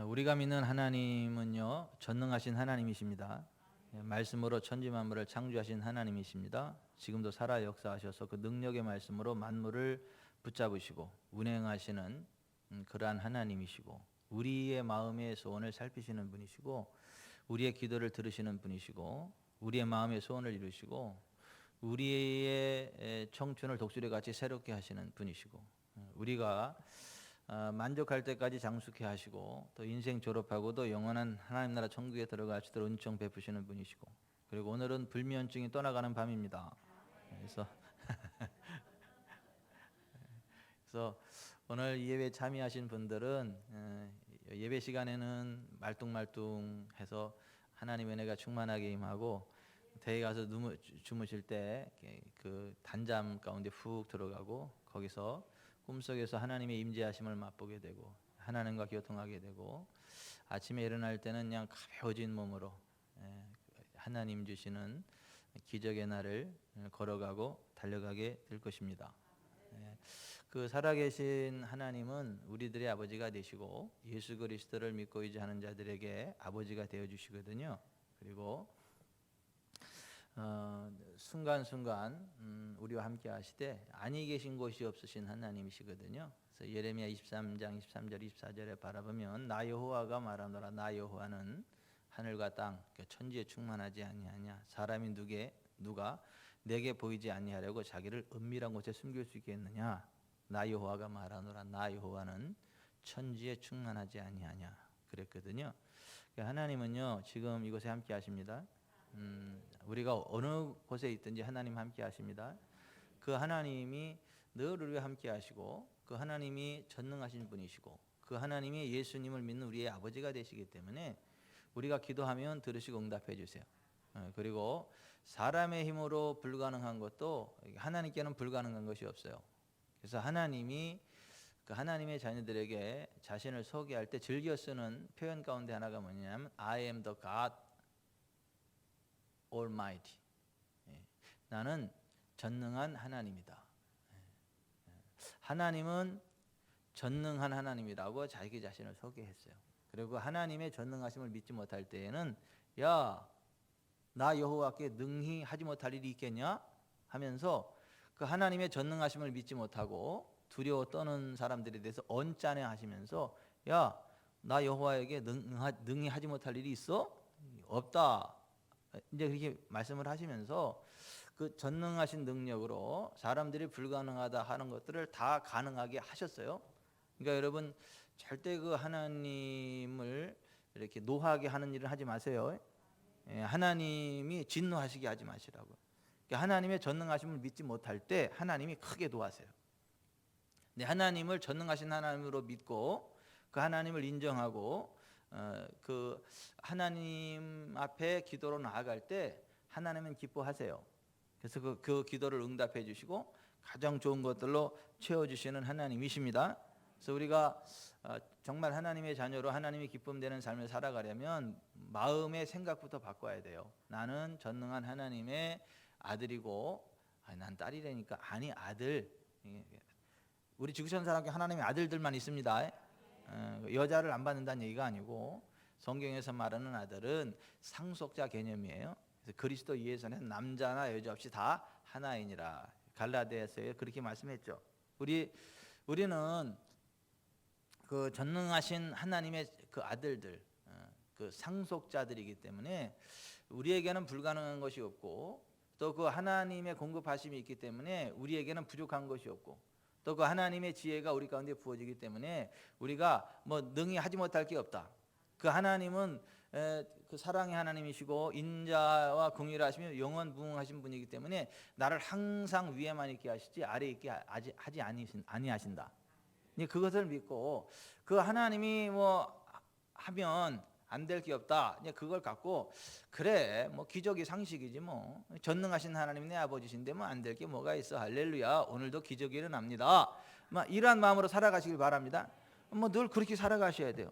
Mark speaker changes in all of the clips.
Speaker 1: 우리가 믿는 하나님은요, 전능하신 하나님이십니다. 말씀으로 천지 만물을 창조하신 하나님이십니다. 지금도 살아 역사하셔서 그 능력의 말씀으로 만물을 붙잡으시고 운행하시는 그러한 하나님이시고, 우리의 마음의 소원을 살피시는 분이시고, 우리의 기도를 들으시는 분이시고, 우리의 마음의 소원을 이루시고, 우리의 청춘을 독수리같이 새롭게 하시는 분이시고, 우리가 만족할 때까지 장수케 하시고, 또 인생 졸업하고도 영원한 하나님 나라 천국에 들어갈 수 있도록 은총 베푸시는 분이시고, 그리고 오늘은 불면증이 떠나가는 밤입니다. 그래서 오늘 예배 참여하신 분들은 예배 시간에는 말뚱말뚱해서 하나님의 은혜가 충만하게 임하고, 대에 가서 주무실 때 그 단잠 가운데 훅 들어가고, 거기서 꿈속에서 하나님의 임재하심을 맛보게 되고 하나님과 교통하게 되고, 아침에 일어날 때는 그냥 가벼워진 몸으로 하나님 주시는 기적의 날을 걸어가고 달려가게 될 것입니다. 그 살아계신 하나님은 우리들의 아버지가 되시고, 예수 그리스도를 믿고 의지하는 자들에게 아버지가 되어 주시거든요. 그리고 순간순간 우리와 함께 하시되 아니 계신 곳이 없으신 하나님이시거든요. 그래서 예레미야 23장 23절 24절에 바라보면, 나 여호와가 말하노라. 나 여호와는 하늘과 땅 천지에 충만하지 아니하냐. 사람이 누가 내게 보이지 아니하려고 자기를 은밀한 곳에 숨길 수 있겠느냐. 나 여호와가 말하노라. 나 여호와는 천지에 충만하지 아니하냐 그랬거든요. 하나님은요, 지금 이곳에 함께 하십니다. 우리가 어느 곳에 있든지 하나님 함께 하십니다. 그 하나님이 늘 우리와 함께 하시고, 그 하나님이 전능하신 분이시고, 그 하나님이 예수님을 믿는 우리의 아버지가 되시기 때문에 우리가 기도하면 들으시고 응답해 주세요. 그리고 사람의 힘으로 불가능한 것도 하나님께는 불가능한 것이 없어요. 그래서 하나님이 그 하나님의 자녀들에게 자신을 소개할 때 즐겨 쓰는 표현 가운데 하나가 뭐냐면, I am the God Almighty. 나는 전능한 하나님이다. 하나님은 전능한 하나님이라고 자기 자신을 소개했어요. 그리고 하나님의 전능하심을 믿지 못할 때에는, 야, 나 여호와께 능히 하지 못할 일이 있겠냐 하면서 그 하나님의 전능하심을 믿지 못하고 두려워 떠는 사람들에 대해서 언짢아 하시면서, 야, 나 여호와에게 능히 하지 못할 일이 있어? 없다. 이제 그렇게 말씀을 하시면서 그 전능하신 능력으로 사람들이 불가능하다 하는 것들을 다 가능하게 하셨어요. 그러니까 여러분, 절대 그 하나님을 이렇게 노하게 하는 일을 하지 마세요. 하나님이 진노하시게 하지 마시라고. 그러니까 하나님의 전능하심을 믿지 못할 때 하나님이 크게 노하세요. 근데 하나님을 전능하신 하나님으로 믿고 그 하나님을 인정하고 그 하나님 앞에 기도로 나아갈 때 하나님은 기뻐하세요. 그래서 그 기도를 응답해 주시고 가장 좋은 것들로 채워주시는 하나님이십니다. 그래서 우리가 정말 하나님의 자녀로 하나님이 기쁨되는 삶을 살아가려면 마음의 생각부터 바꿔야 돼요. 나는 전능한 하나님의 아들이고, 난 딸이라니까. 아니, 아들. 우리 지구촌 사람께 하나님의 아들들만 있습니다. 여자를 안 받는다는 얘기가 아니고, 성경에서 말하는 아들은 상속자 개념이에요. 그래서 그리스도 예수는 남자나 여자 없이 다 하나이니라. 갈라디아서에 그렇게 말씀했죠. 우리는 그 전능하신 하나님의 그 아들들, 그 상속자들이기 때문에 우리에게는 불가능한 것이 없고, 또 그 하나님의 공급하심이 있기 때문에 우리에게는 부족한 것이 없고, 또 그 하나님의 지혜가 우리 가운데 부어지기 때문에 우리가 뭐 능히 하지 못할 게 없다. 그 하나님은 그 사랑의 하나님이시고 인자와 긍휼하시며 영원무궁하신 분이기 때문에 나를 항상 위에만 있게 하시지 아래에 있게 하지 아니하신다. 그것을 믿고 그 하나님이 뭐 하면 안 될 게 없다. 그걸 갖고, 그래 뭐 기적이 상식이지, 뭐 전능하신 하나님 내 아버지신데 뭐 안 될 게 뭐가 있어. 할렐루야, 오늘도 기적이 일어납니다. 막 이러한 마음으로 살아가시길 바랍니다. 뭐 늘 그렇게 살아가셔야 돼요.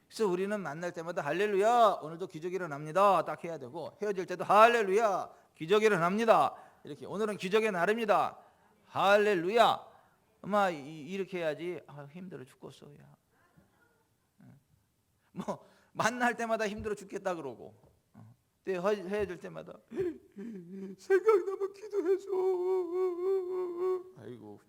Speaker 1: 그래서 우리는 만날 때마다 할렐루야, 오늘도 기적이 일어납니다 딱 해야 되고, 헤어질 때도 할렐루야, 기적이 일어납니다. 이렇게, 오늘은 기적의 날입니다. 할렐루야. 막 이렇게 해야지. 힘들어 죽겠어. 야. 뭐 만날 때마다 힘들어 죽겠다 그러고, 헤어질 때마다 생각나면 기도해줘. 아이고,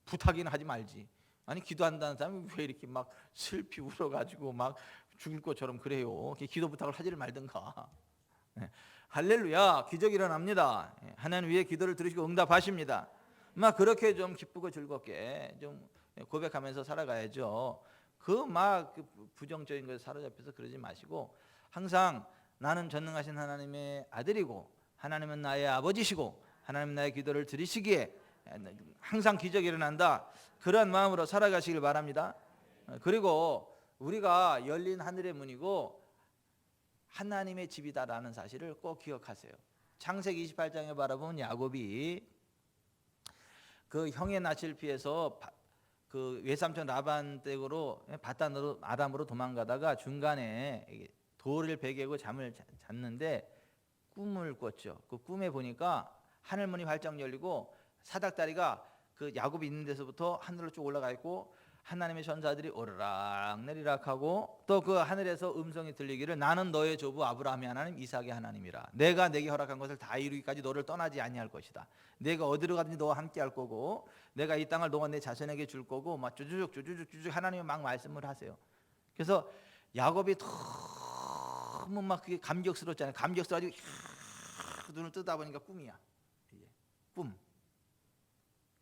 Speaker 1: 부탁이나 하지 말지. 아니, 기도한다는 사람이 왜 이렇게 막 슬피 울어가지고 막 죽을 것처럼 그래요. 기도 부탁을 하지를 말든가. 할렐루야, 기적이 일어납니다. 하나님 위에 기도를 들으시고 응답하십니다. 막 그렇게 좀 기쁘고 즐겁게 좀 고백하면서 살아가야죠. 막 부정적인 것에 사로잡혀서 그러지 마시고, 항상 나는 전능하신 하나님의 아들이고 하나님은 나의 아버지시고 하나님 나의 기도를 들으시기에 항상 기적이 일어난다, 그런 마음으로 살아가시길 바랍니다. 그리고 우리가 열린 하늘의 문이고 하나님의 집이다라는 사실을 꼭 기억하세요. 창세기 28장에 바라보면 야곱이 그 형의 낯을 피해서 그 외삼촌 라반 댁으로 바단으로 아람으로 도망가다가 중간에 돌을 베개고 잠을 잤는데 꿈을 꿨죠. 그 꿈에 보니까 하늘문이 활짝 열리고 사닥다리가 그 야곱이 있는 데서부터 하늘로 쭉 올라가 있고 하나님의 전사들이 오르락 내리락 하고, 또 그 하늘에서 음성이 들리기를 나는 너의 조부 아브라함의 하나님 이삭의 하나님이라. 내가 내게 허락한 것을 다 이루기까지 너를 떠나지 아니할 것이다. 내가 어디로 가든지 너와 함께 할 거고 내가 이 땅을 너가 내 자손에게 줄 거고, 막 쭈쭈쭈 하나님이 막 말씀을 하세요. 그래서 야곱이 너무 막 그게 감격스럽잖아요. 감격스러워가지고 눈을 뜨다 보니까 꿈이야. 꿈.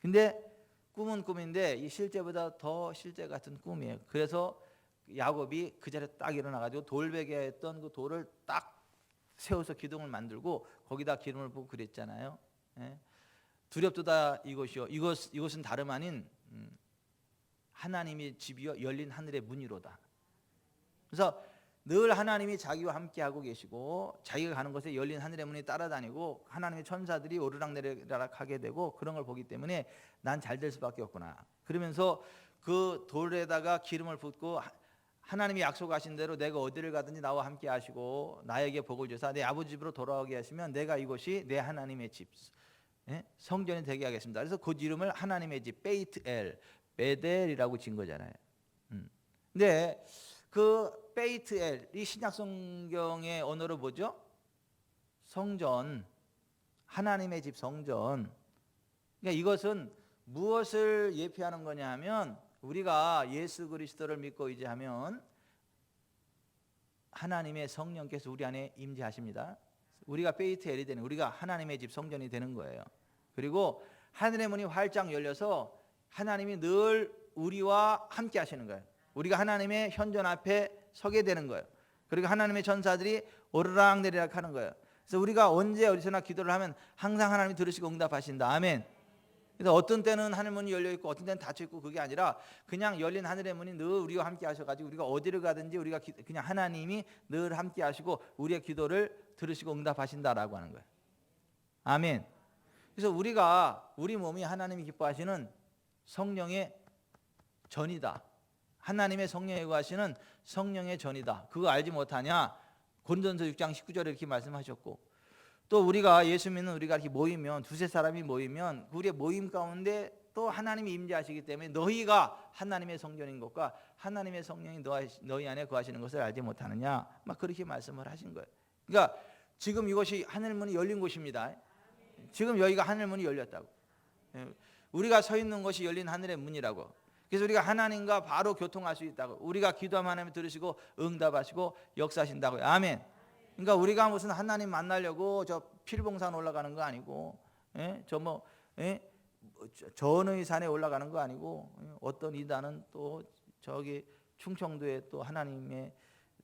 Speaker 1: 근데 꿈은 꿈인데 이 실제보다 더 실제 같은 꿈이에요. 그래서 야곱이 그 자리에 딱 일어나가지고 돌베개 했던 그 돌을 딱 세워서 기둥을 만들고 거기다 기름을 부고 그랬잖아요. 두렵도다 이것이요, 이것은 다름 아닌 하나님의 집이요 열린 하늘의 문이로다. 그래서 늘 하나님이 자기와 함께하고 계시고 자기가 가는 곳에 열린 하늘의 문이 따라다니고 하나님의 천사들이 오르락내리락 하게 되고 그런 걸 보기 때문에 난 잘 될 수밖에 없구나. 그러면서 그 돌에다가 기름을 붓고 하나님이 약속하신 대로 내가 어디를 가든지 나와 함께 하시고 나에게 복을 주사 내 아버지 집으로 돌아오게 하시면 내가 이곳이 내 하나님의 집, 성전이 되게 하겠습니다. 그래서 그 이름을 하나님의 집 베이트엘, 베델이라고 지은 거잖아요. 근데 그 베이트엘이 신약 성경의 언어로 뭐죠? 성전, 하나님의 집 성전. 그러니까 이것은 무엇을 예표하는 거냐 하면 우리가 예수 그리스도를 믿고 의지하면 하나님의 성령께서 우리 안에 임재하십니다. 우리가 베이트엘이 되는, 우리가 하나님의 집 성전이 되는 거예요. 그리고 하늘의 문이 활짝 열려서 하나님이 늘 우리와 함께 하시는 거예요. 우리가 하나님의 현존 앞에 서게 되는 거예요. 그리고 하나님의 전사들이 오르락 내리락 하는 거예요. 그래서 우리가 언제 어디서나 기도를 하면 항상 하나님이 들으시고 응답하신다. 아멘. 그래서 어떤 때는 하늘 문이 열려 있고 어떤 때는 닫혀 있고 그게 아니라 그냥 열린 하늘의 문이 늘 우리와 함께 하셔가지고 우리가 어디를 가든지 우리가 그냥 하나님이 늘 함께 하시고 우리의 기도를 들으시고 응답하신다라고 하는 거예요. 아멘. 그래서 우리 몸이 하나님이 기뻐하시는 성령의 전이다. 하나님의 성령에 구하시는 성령의 전이다. 그거 알지 못하냐? 고린도전서 6장 19절에 이렇게 말씀하셨고, 또 우리가 예수 믿는 우리가 이렇게 모이면 두세 사람이 모이면 우리의 모임 가운데 또 하나님이 임재하시기 때문에 너희가 하나님의 성전인 것과 하나님의 성령이 너희 안에 거하시는 것을 알지 못하느냐? 막 그렇게 말씀을 하신 거예요. 그러니까 지금 이것이 하늘문이 열린 곳입니다. 지금 여기가 하늘문이 열렸다고. 우리가 서 있는 것이 열린 하늘의 문이라고. 그래서 우리가 하나님과 바로 교통할 수 있다고. 우리가 기도하면 하나님 들으시고 응답하시고 역사하신다고요. 아멘. 그러니까 우리가 무슨 하나님 만나려고 저 필봉산 올라가는 거 아니고, 전의 산에 올라가는 거 아니고, 어떤 이단은 또 저기 충청도에 또 하나님의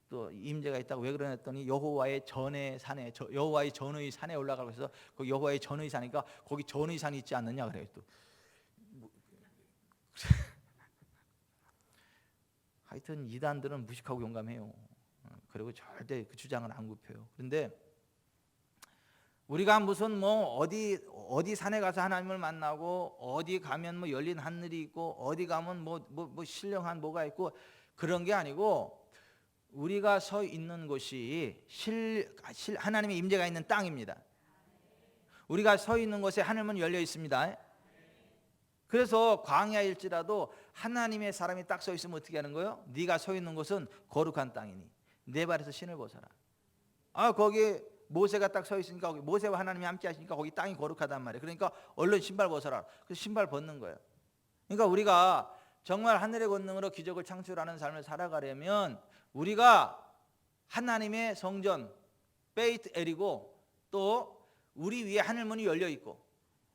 Speaker 1: 또 임재가 있다고. 왜 그러냐더니 여호와의 전의 산에, 여호와의 전의 산에 올라가고 해서 그 여호와의 전의 산이니까 거기 전의 산이 있지 않느냐 그래요. 또 하여튼 이단들은 무식하고 용감해요. 그리고 절대 그 주장을 안 굽혀요. 그런데 우리가 무슨 뭐 어디 산에 가서 하나님을 만나고 어디 가면 뭐 열린 하늘이 있고 어디 가면 뭐 신령한 뭐가 있고 그런 게 아니고 우리가 서 있는 곳이 하나님의 임재가 있는 땅입니다. 우리가 서 있는 곳에 하늘문 열려 있습니다. 그래서 광야일지라도 하나님의 사람이 딱 서 있으면 어떻게 하는 거예요? 네가 서 있는 곳은 거룩한 땅이니 내 발에서 신을 벗어라. 거기 모세가 딱 서 있으니까 거기 모세와 하나님이 함께 하시니까 거기 땅이 거룩하단 말이에요. 그러니까 얼른 신발 벗어라. 그래서 신발 벗는 거예요. 그러니까 우리가 정말 하늘의 권능으로 기적을 창출하는 삶을 살아가려면 우리가 하나님의 성전 베이트 엘이고 또 우리 위에 하늘 문이 열려 있고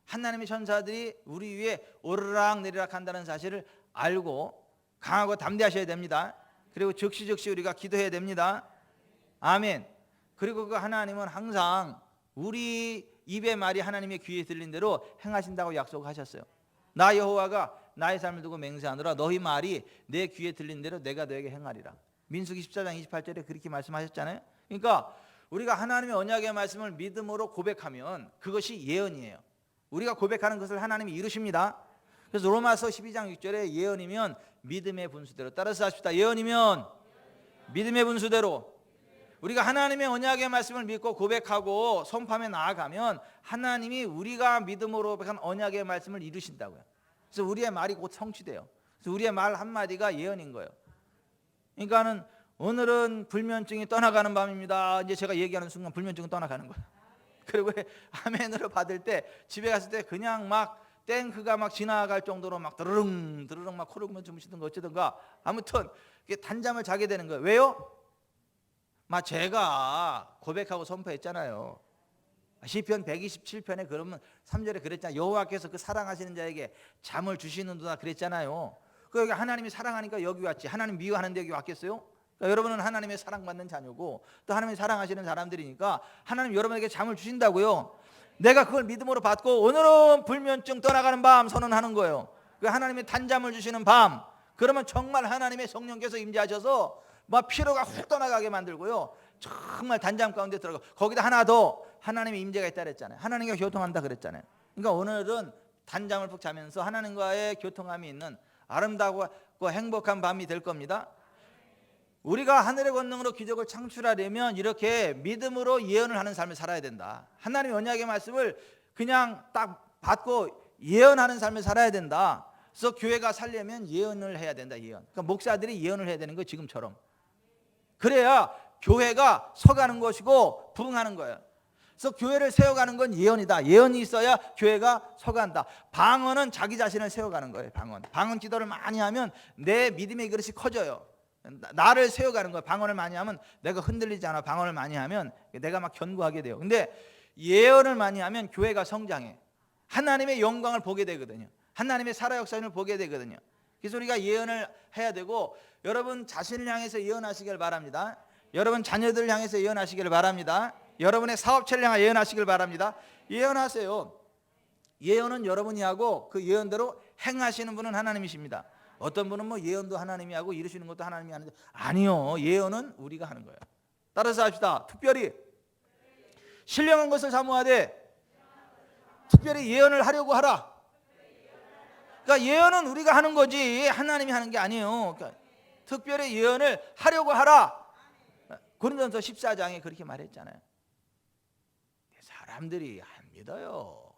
Speaker 1: 하나님의 천사들이 우리 위에 오르락 내리락 한다는 사실을 알고 강하고 담대하셔야 됩니다. 그리고 즉시 우리가 기도해야 됩니다. 아멘. 그리고 그 하나님은 항상 우리 입의 말이 하나님의 귀에 들린 대로 행하신다고 약속하셨어요. 나 여호와가 나의 삶을 두고 맹세하노라. 너희 말이 내 귀에 들린 대로 내가 너에게 행하리라. 민수기 14장 28절에 그렇게 말씀하셨잖아요. 그러니까 우리가 하나님의 언약의 말씀을 믿음으로 고백하면 그것이 예언이에요. 우리가 고백하는 것을 하나님이 이루십니다. 그래서 로마서 12장 6절에 예언이면 믿음의 분수대로 따라서 하십시다. 예언이면 믿음의 분수대로. 우리가 하나님의 언약의 말씀을 믿고 고백하고 선포하며 나아가면 하나님이 우리가 믿음으로 고백한 언약의 말씀을 이루신다고요. 그래서 우리의 말이 곧 성취돼요. 그래서 우리의 말 한마디가 예언인 거예요. 그러니까는 오늘은 불면증이 떠나가는 밤입니다. 이제 제가 얘기하는 순간 불면증은 떠나가는 거예요. 그리고 아멘으로 받을 때 집에 갔을 때 그냥 막 탱크가 막 지나갈 정도로 막 드르릉 막 코를 고며 주무시든 어쩌든가 아무튼 단잠을 자게 되는 거예요. 왜요? 제가 고백하고 선포했잖아요. 시편 127편에 그러면 3절에 그랬잖아요. 여호와께서 그 사랑하시는 자에게 잠을 주시는도다 그랬잖아요. 그 여기 하나님이 사랑하니까 여기 왔지. 하나님 미워하는데 여기 왔겠어요? 그러니까 여러분은 하나님의 사랑받는 자녀고 또 하나님이 사랑하시는 사람들이니까 하나님 여러분에게 잠을 주신다고요. 내가 그걸 믿음으로 받고 오늘은 불면증 떠나가는 밤 선언하는 거예요. 그 하나님의 단잠을 주시는 밤. 그러면 정말 하나님의 성령께서 임재하셔서 피로가 훅 떠나가게 만들고요. 정말 단잠 가운데 들어가. 거기다 하나 더 하나님의 임재가 있다 그랬잖아요. 하나님과 교통한다 그랬잖아요. 그러니까 오늘은 단잠을 푹 자면서 하나님과의 교통함이 있는 아름다고 행복한 밤이 될 겁니다. 우리가 하늘의 권능으로 기적을 창출하려면 이렇게 믿음으로 예언을 하는 삶을 살아야 된다. 하나님의 언약의 말씀을 그냥 딱 받고 예언하는 삶을 살아야 된다. 그래서 교회가 살려면 예언을 해야 된다. 예언. 그러니까 목사들이 예언을 해야 되는 거예요. 지금처럼. 그래야 교회가 서가는 것이고 부흥하는 거예요. 그래서 교회를 세워가는 건 예언이다. 예언이 있어야 교회가 서간다. 방언은 자기 자신을 세워가는 거예요. 방언 기도를 많이 하면 내 믿음의 그릇이 커져요. 나를 세워가는 거예요. 방언을 많이 하면 내가 흔들리지 않아. 방언을 많이 하면 내가 막 견고하게 돼요. 근데 예언을 많이 하면 교회가 성장해. 하나님의 영광을 보게 되거든요. 하나님의 살아 역사를 보게 되거든요. 그래서 우리가 예언을 해야 되고 여러분 자신을 향해서 예언하시길 바랍니다. 여러분 자녀들을 향해서 예언하시길 바랍니다. 여러분의 사업체를 향해 예언하시길 바랍니다. 예언하세요. 예언은 여러분이 하고 그 예언대로 행하시는 분은 하나님이십니다. 어떤 분은 예언도 하나님이 하고 이루시는 것도 하나님이 하는데 아니요. 예언은 우리가 하는 거예요. 따라서 합시다. 특별히 신령한 것을 사모하되 특별히 예언을 하려고 하라. 그러니까 예언은 우리가 하는 거지 하나님이 하는 게 아니에요. 그러니까 특별히 예언을 하려고 하라. 고린도전서 14장에 그렇게 말했잖아요. 사람들이 안 믿어요.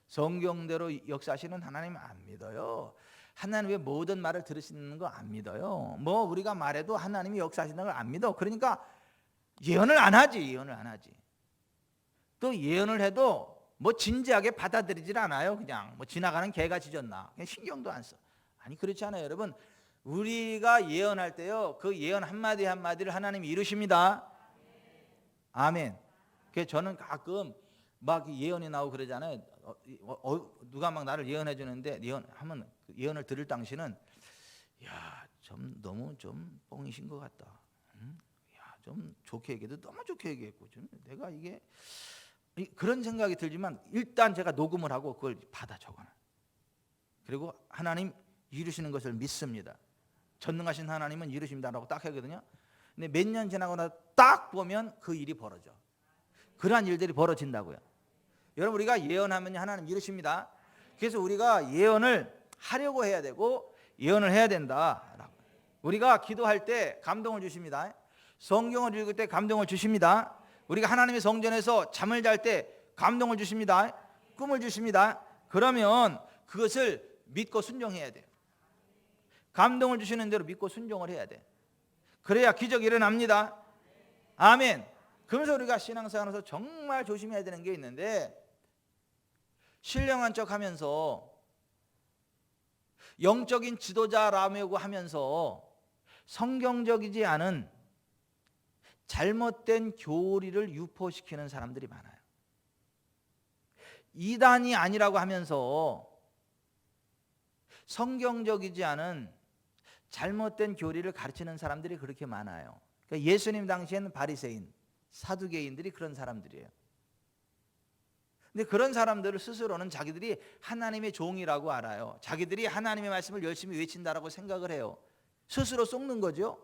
Speaker 1: 성경대로 역사하시는 하나님 안 믿어요. 하나님의 모든 말을 들으시는 거 안 믿어요. 우리가 말해도 하나님이 역사하시는 걸 안 믿어. 그러니까 예언을 안 하지. 또 예언을 해도 진지하게 받아들이질 않아요. 그냥 지나가는 개가 짖었나. 그냥 신경도 안 써. 아니 그렇지 않아요, 여러분. 우리가 예언할 때요, 그 예언 한마디 한마디를 하나님이 이루십니다. 아멘. 그래서 저는 가끔 예언이 나오고 그러잖아요. 누가 나를 예언해 주는데 예언하면 예언을 들을 당시는 좀 너무 좀 뻥이신 것 같다. 좀 좋게 얘기해도 너무 좋게 얘기했고 좀 내가 이게 그런 생각이 들지만 일단 제가 녹음을 하고 그걸 받아 적어놔. 그리고 하나님 이루시는 것을 믿습니다. 전능하신 하나님은 이루십니다라고 딱 하거든요. 근데 몇 년 지나고 나서 딱 보면 그 일이 벌어져. 그러한 일들이 벌어진다고요. 여러분 우리가 예언하면 하나님 이루십니다. 그래서 우리가 예언을 하려고 해야 되고 예언을 해야 된다. 우리가 기도할 때 감동을 주십니다. 성경을 읽을 때 감동을 주십니다. 우리가 하나님의 성전에서 잠을 잘 때 감동을 주십니다. 꿈을 주십니다. 그러면 그것을 믿고 순종해야 돼요. 감동을 주시는 대로 믿고 순종을 해야 돼. 그래야 기적이 일어납니다. 아멘. 그래서 우리가 신앙생활에서 정말 조심해야 되는 게 있는데, 신령한 척 하면서 영적인 지도자라고 하면서 성경적이지 않은 잘못된 교리를 유포시키는 사람들이 많아요. 이단이 아니라고 하면서 성경적이지 않은 잘못된 교리를 가르치는 사람들이 그렇게 많아요. 그러니까 예수님 당시에는 바리새인, 사두개인들이 그런 사람들이에요. 근데 그런 사람들을 스스로는 자기들이 하나님의 종이라고 알아요. 자기들이 하나님의 말씀을 열심히 외친다라고 생각을 해요. 스스로 속는 거죠.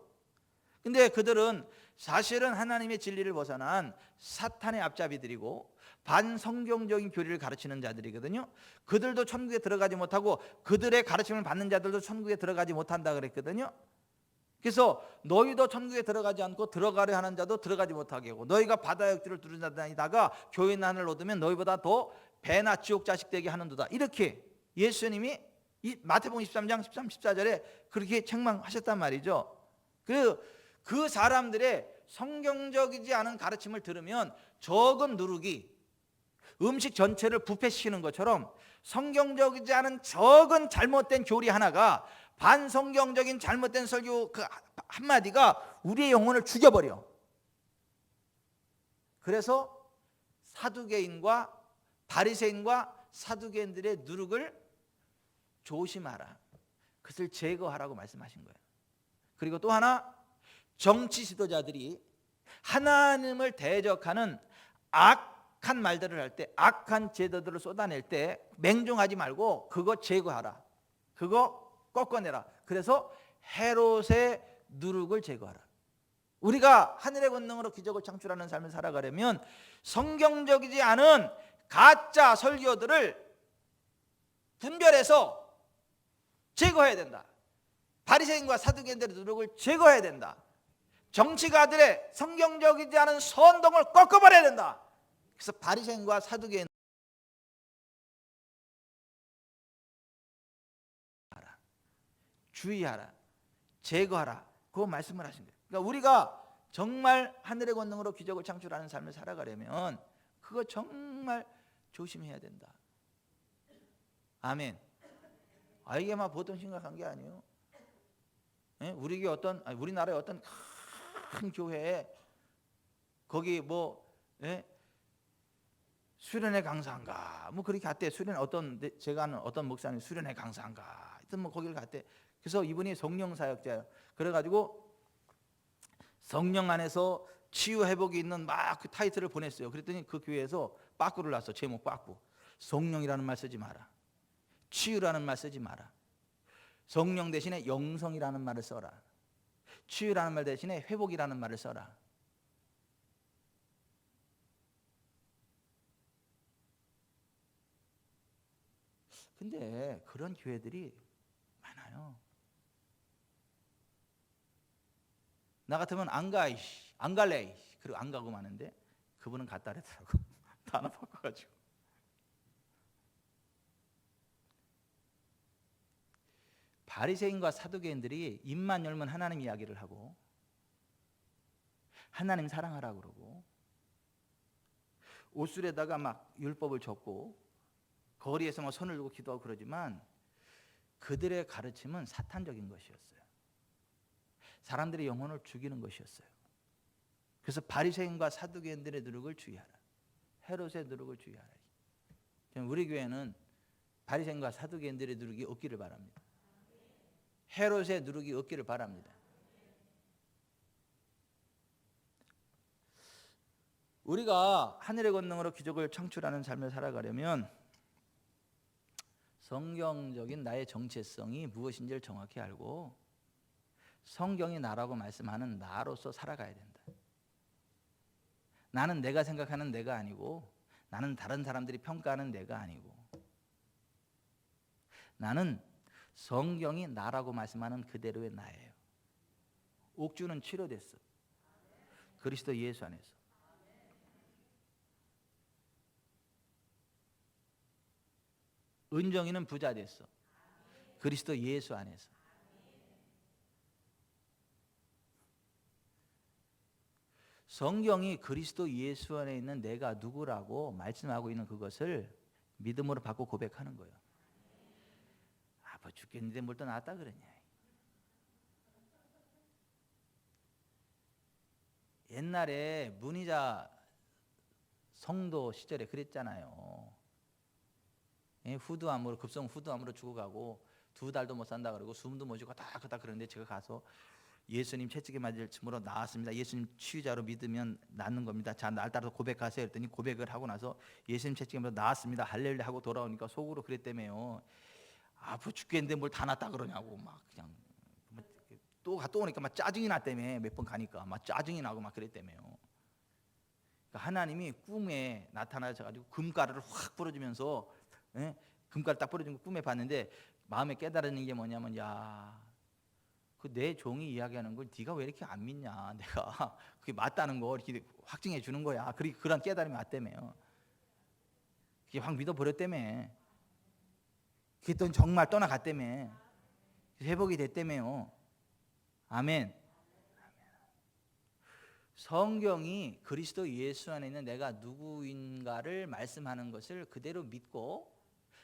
Speaker 1: 근데 그들은 사실은 하나님의 진리를 벗어난 사탄의 앞잡이들이고 반성경적인 교리를 가르치는 자들이거든요. 그들도 천국에 들어가지 못하고 그들의 가르침을 받는 자들도 천국에 들어가지 못한다 그랬거든요. 그래서 너희도 천국에 들어가지 않고 들어가려 하는 자도 들어가지 못하게 하고, 너희가 바다의 억지를 두르다니다가 교인난을 얻으면 너희보다 더 배나 지옥 자식 되게 하는도다. 이렇게 예수님이 이 마태복음 13장 13, 14절에 그렇게 책망하셨단 말이죠. 그 사람들의 성경적이지 않은 가르침을 들으면 적은 누룩이 음식 전체를 부패시키는 것처럼 성경적이지 않은 적은 잘못된 교리 하나가, 반성경적인 잘못된 설교 그 한마디가 우리의 영혼을 죽여버려. 그래서 사두개인과 바리새인과 사두개인들의 누룩을 조심하라, 그것을 제거하라고 말씀하신 거예요. 그리고 또 하나, 정치 지도자들이 하나님을 대적하는 악한 말들을 할 때, 악한 제도들을 쏟아낼 때 맹종하지 말고 그거 제거하라, 그거 꺾어내라. 그래서 헤롯의 누룩을 제거하라. 우리가 하늘의 권능으로 기적을 창출하는 삶을 살아가려면 성경적이지 않은 가짜 설교들을 분별해서 제거해야 된다. 바리새인과 사두개인들의 누룩을 제거해야 된다. 정치가들의 성경적이지 않은 선동을 꺾어버려야 된다. 그래서 바리새인과 사두개인 주의하라, 제거하라, 그거 말씀을 하신 거예요. 그러니까 우리가 정말 하늘의 권능으로 기적을 창출하는 삶을 살아가려면 그거 정말 조심해야 된다. 아멘. 이게 막 보통 심각한 게 아니에요. 우리나라의 어떤 큰 교회에 거기 수련회 강사인가 그렇게 갔대. 제가 아는 어떤 목사님 수련회 강사인가 하여튼 거기를 갔대. 그래서 이분이 성령 사역자예요. 그래가지고 성령 안에서 치유 회복이 있는 막 그 타이틀을 보냈어요. 그랬더니 그 교회에서 빠꾸를 놨어. 제목 빠꾸. 성령이라는 말 쓰지 마라. 치유라는 말 쓰지 마라. 성령 대신에 영성이라는 말을 써라. 치유라는 말 대신에 회복이라는 말을 써라. 근데 그런 교회들이 많아요. 나 같으면 안 갈래. 그리고 안 가고 마는데 그분은 갔다 그랬더라고. 단어 바꿔가지고. 바리새인과 사두개인들이 입만 열면 하나님 이야기를 하고 하나님 사랑하라고 그러고 옷술에다가 막 율법을 적고 거리에서 막 손을 들고 기도하고 그러지만 그들의 가르침은 사탄적인 것이었어요. 사람들의 영혼을 죽이는 것이었어요. 그래서 바리새인과 사두개인들의 누룩을 주의하라. 헤롯의 누룩을 주의하라. 우리 교회는 바리새인과 사두개인들의 누룩이 없기를 바랍니다. 헤롯의 누룩이 없기를 바랍니다. 우리가 하늘의 권능으로 기적을 창출하는 삶을 살아가려면 성경적인 나의 정체성이 무엇인지를 정확히 알고 성경이 나라고 말씀하는 나로서 살아가야 된다. 나는 내가 생각하는 내가 아니고, 나는 다른 사람들이 평가하는 내가 아니고, 나는 성경이 나라고 말씀하는 그대로의 나예요. 옥주는 치료됐어. 그리스도 예수 안에서. 은정이는 부자 됐어. 그리스도 예수 안에서. 성경이 그리스도 예수 안에 있는 내가 누구라고 말씀하고 있는 그것을 믿음으로 받고 고백하는 거예요. 아파 죽겠는데 뭘 또 나왔다 그러냐. 옛날에 문의자 성도 시절에 그랬잖아요. 후두암으로 급성 후두암으로 죽어가고 2달도 못 산다 그러고 숨도 못 쉬고 다 그러는데 제가 가서 예수님 채찍에 맞을 춤으로 나왔습니다. 예수님 치유자로 믿으면 낫는 겁니다. 자, 날 따라서 고백하세요. 했더니 고백을 하고 나서 예수님 채찍에 맞아 나왔습니다. 할렐루야 하고 돌아오니까 속으로 그랬다며요. 아프 죽겠는데 뭘 다 낫다 그러냐고 막 그냥 또 오니까 막 짜증이 났다며. 몇 번 가니까 막 짜증이 나고 막 그랬다며요. 그러니까 하나님이 꿈에 나타나셔가지고 금가루를 확 뿌려주면서 금가루 딱 뿌려준 거 꿈에 봤는데 마음에 깨달은 게 뭐냐면 야, 그 내 종이 이야기하는 걸 네가 왜 이렇게 안 믿냐? 내가 그게 맞다는 거 이렇게 확증해 주는 거야. 그런 깨달음이 왔다며요. 그게 확 믿어버렸다며. 그게 또 정말 떠나갔다며. 회복이 됐다며요. 아멘. 성경이 그리스도 예수 안에 있는 내가 누구인가를 말씀하는 것을 그대로 믿고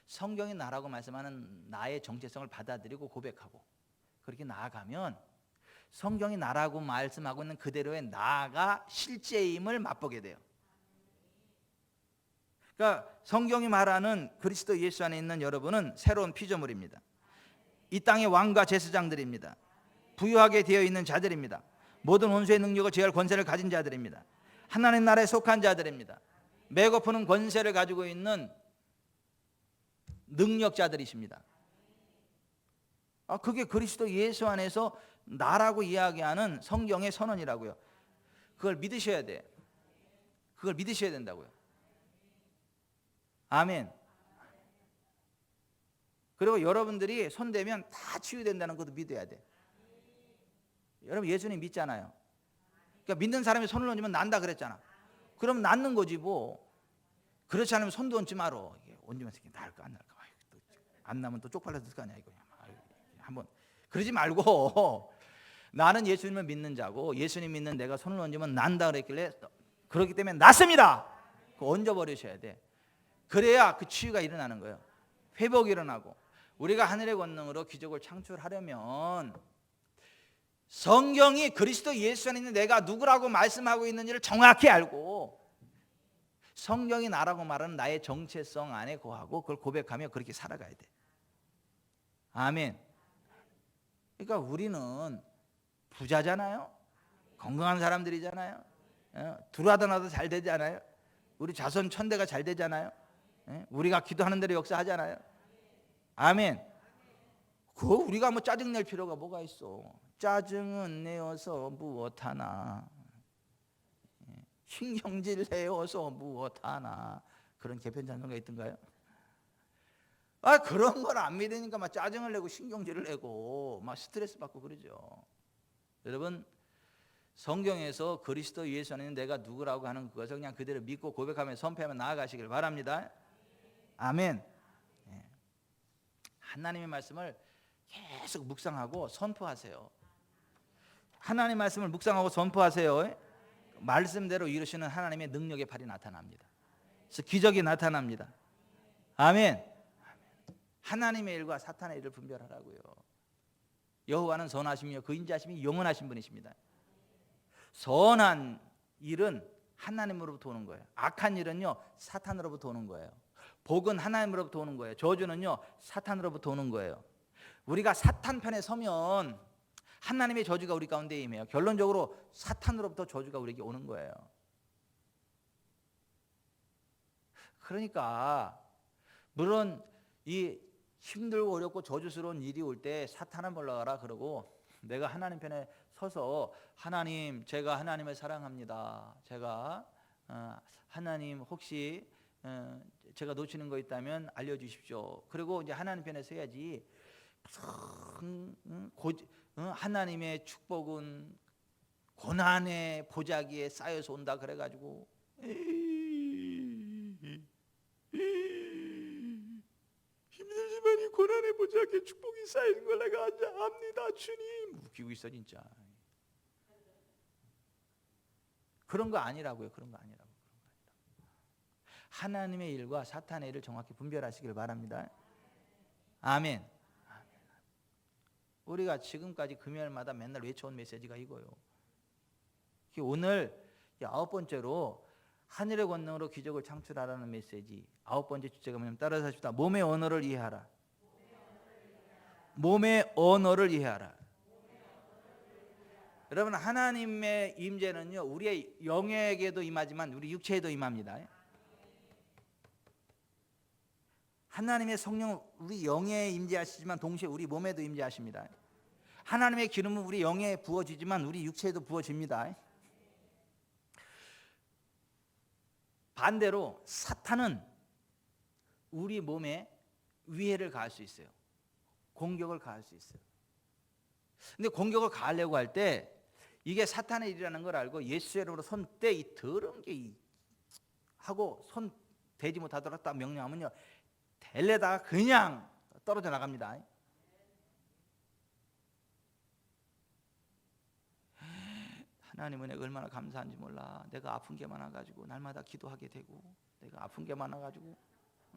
Speaker 1: 성경이 나라고 말씀하는 나의 정체성을 받아들이고 고백하고 그렇게 나아가면 성경이 나라고 말씀하고 있는 그대로의 나가 실제임을 맛보게 돼요. 그러니까 성경이 말하는 그리스도 예수 안에 있는 여러분은 새로운 피조물입니다. 이 땅의 왕과 제사장들입니다. 부유하게 되어 있는 자들입니다. 모든 원수의 능력을 제할 권세를 가진 자들입니다. 하나님 나라에 속한 자들입니다. 메가폰은 권세를 가지고 있는 능력자들이십니다. 그게 그리스도 예수 안에서 나라고 이야기하는 성경의 선언이라고요. 그걸 믿으셔야 돼. 그걸 믿으셔야 된다고요. 아멘. 그리고 여러분들이 손대면 다 치유된다는 것도 믿어야 돼. 여러분 예수님 믿잖아요. 그러니까 믿는 사람이 손을 얹으면 난다 그랬잖아. 그럼 낫는 거지 뭐. 그렇지 않으면 손도 얹지 말어. 얹으면 나을까 안 나을까. 안 나면 또 쪽팔려서 거 아니야 이거. 한번 그러지 말고 나는 예수님을 믿는 자고 예수님 믿는 내가 손을 얹으면 난다 그랬길래 그렇기 때문에 낫습니다. 그거 얹어버리셔야 돼. 그래야 그 치유가 일어나는 거예요. 회복이 일어나고 우리가 하늘의 권능으로 기적을 창출하려면 성경이 그리스도 예수 안에 있는 내가 누구라고 말씀하고 있는지를 정확히 알고 성경이 나라고 말하는 나의 정체성 안에 거하고 그걸 고백하며 그렇게 살아가야 돼. 아멘. 그러니까 우리는 부자잖아요. 건강한 사람들이잖아요. 들어하다 나도 잘 되잖아요. 우리 자손 천대가 잘 되잖아요. 우리가 기도하는 대로 역사하잖아요. 아멘. 그거 우리가 뭐 짜증낼 필요가 뭐가 있어. 짜증은 내어서 무엇하나 신경질 내어서 무엇하나 그런 개편 찬송가 있던가요? 그런 걸 안 믿으니까 막 짜증을 내고 신경질을 내고 막 스트레스 받고 그러죠. 여러분 성경에서 그리스도 예수 안에 있는 내가 누구라고 하는 그것을 그냥 그대로 믿고 고백하며 선포하며 나아가시길 바랍니다. 아멘. 하나님의 말씀을 계속 묵상하고 선포하세요. 하나님의 말씀을 묵상하고 선포하세요. 말씀대로 이루시는 하나님의 능력의 발이 나타납니다. 그래서 기적이 나타납니다. 아멘. 하나님의 일과 사탄의 일을 분별하라고요. 여호와는 선하시며 그 인자심이 영원하신 분이십니다. 선한 일은 하나님으로부터 오는 거예요. 악한 일은요 사탄으로부터 오는 거예요. 복은 하나님으로부터 오는 거예요. 저주는요 사탄으로부터 오는 거예요. 우리가 사탄 편에 서면 하나님의 저주가 우리 가운데 임해요. 결론적으로 사탄으로부터 저주가 우리에게 오는 거예요. 그러니까 물론 이 힘들고 어렵고 저주스러운 일이 올 때 사탄은 물러가라 그러고 내가 하나님 편에 서서 하나님 제가 하나님을 사랑합니다. 제가 하나님 혹시 제가 놓치는 거 있다면 알려주십시오. 그리고 이제 하나님 편에 서야지. 하나님의 축복은 고난의 보자기에 쌓여서 온다 그래가지고 힘들지만 이 고난의 보자기에 축복이 쌓이는 걸 내가 압니다 주님. 웃기고 있어 진짜. 그런 거 아니라고요. 그런 거 아니라고. 하나님의 일과 사탄의 일을 정확히 분별하시길 바랍니다. 아멘. 우리가 지금까지 금요일마다 맨날 외쳐온 메시지가 이거예요. 오늘 9번째로 하늘의 권능으로 기적을 창출하라는 메시지. 9번째 주제가 뭐냐면 따라서 하십시다. 몸의 언어를 이해하라. 몸의 언어를 이해하라. 여러분, 하나님의 임재는요, 우리의 영에게도 임하지만 우리 육체에도 임합니다. 하나님의 성령은 우리 영에 임재하시지만 동시에 우리 몸에도 임재하십니다. 하나님의 기름은 우리 영에 부어지지만 우리 육체에도 부어집니다. 반대로 사탄은 우리 몸에 위해를 가할 수 있어요. 공격을 가할 수 있어요. 근데 공격을 가하려고 할 때 이게 사탄의 일이라는 걸 알고 예수의 이름으로 손 떼, 이 더러운 게 하고 손 대지 못하도록 딱 명령하면요, 델레다가 그냥 떨어져 나갑니다. 하나님 은혜가 얼마나 감사한지 몰라. 내가 아픈 게 많아가지고 날마다 기도하게 되고, 내가 아픈 게 많아가지고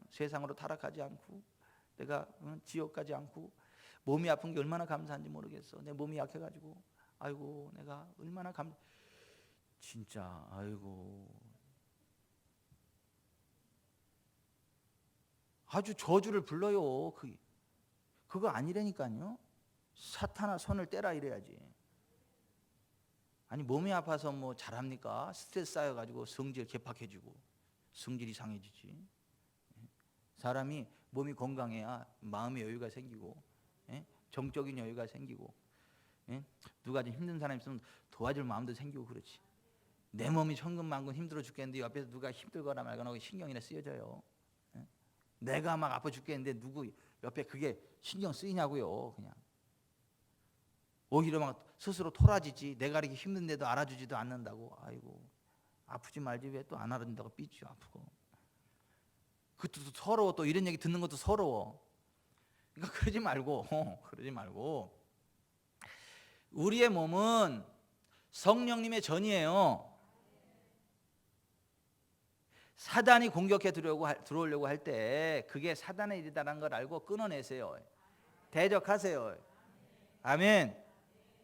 Speaker 1: 세상으로 타락하지 않고, 내가 지옥 가지 않고, 몸이 아픈 게 얼마나 감사한지 모르겠어. 내 몸이 약해가지고, 아이고 내가 얼마나 진짜 아이고, 아주 저주를 불러요. 그거 아니라니까요. 사탄아 손을 떼라 이래야지. 아니 몸이 아파서 뭐 잘합니까? 스트레스 쌓여가지고 성질 개팍해지고 성질이 상해지지. 사람이 몸이 건강해야 마음의 여유가 생기고, 정적인 여유가 생기고, 누가 좀 힘든 사람 있으면 도와줄 마음도 생기고 그렇지. 내 몸이 천근만근 힘들어 죽겠는데 옆에서 누가 힘들거나 말거나 신경이나 쓰여져요. 내가 막 아파 죽겠는데 누구 옆에 그게 신경 쓰이냐고요. 그냥 오히려 막 스스로 토라지지. 내가 이렇게 힘든데도 알아주지도 않는다고. 아이고 아프지 말지 왜 또 안 알아준다고 삐지요. 아프고 그것도 서러워. 또 이런 얘기 듣는 것도 서러워. 그러니까 그러지 말고 우리의 몸은 성령님의 전이에요. 사단이 공격해 들어오려고 할 때 그게 사단의 일이다라는 걸 알고 끊어내세요. 대적하세요. 아멘.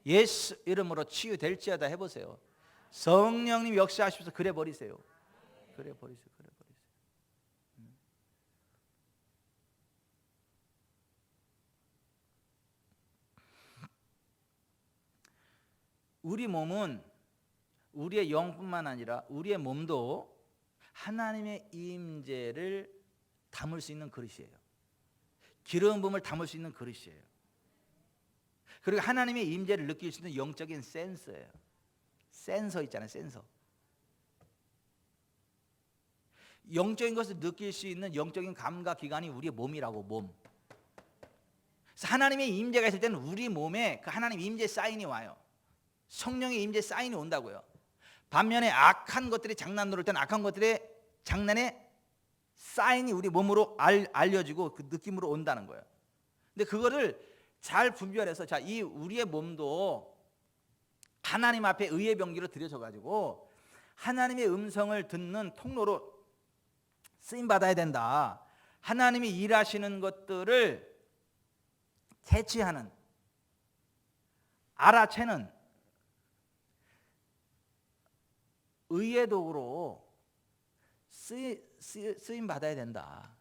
Speaker 1: 예수 이름으로 치유될지어다 해보세요. 성령님 역사하시면서 그래 버리세요. 우리 몸은 우리의 영뿐만 아니라 우리의 몸도 하나님의 임재를 담을 수 있는 그릇이에요. 기름 부음을 담을 수 있는 그릇이에요. 그리고 하나님의 임재를 느낄 수 있는 영적인 센서예요. 센서 있잖아요. 센서. 영적인 것을 느낄 수 있는 영적인 감각 기관이 우리의 몸이라고. 몸. 그래서 하나님의 임재가 있을 때는 우리 몸에 그 하나님 임재 사인이 와요. 성령의 임재 사인이 온다고요. 반면에 악한 것들이 장난 누를 때는 악한 것들의 장난의 사인이 우리 몸으로 알려지고 그 느낌으로 온다는 거예요. 근데 그거를 잘 분별해서, 자, 이 우리의 몸도 하나님 앞에 의의 병기로 들여져 가지고 하나님의 음성을 듣는 통로로 쓰임 받아야 된다. 하나님이 일하시는 것들을 캐치하는, 알아채는 의의 도구로 쓰임 받아야 된다.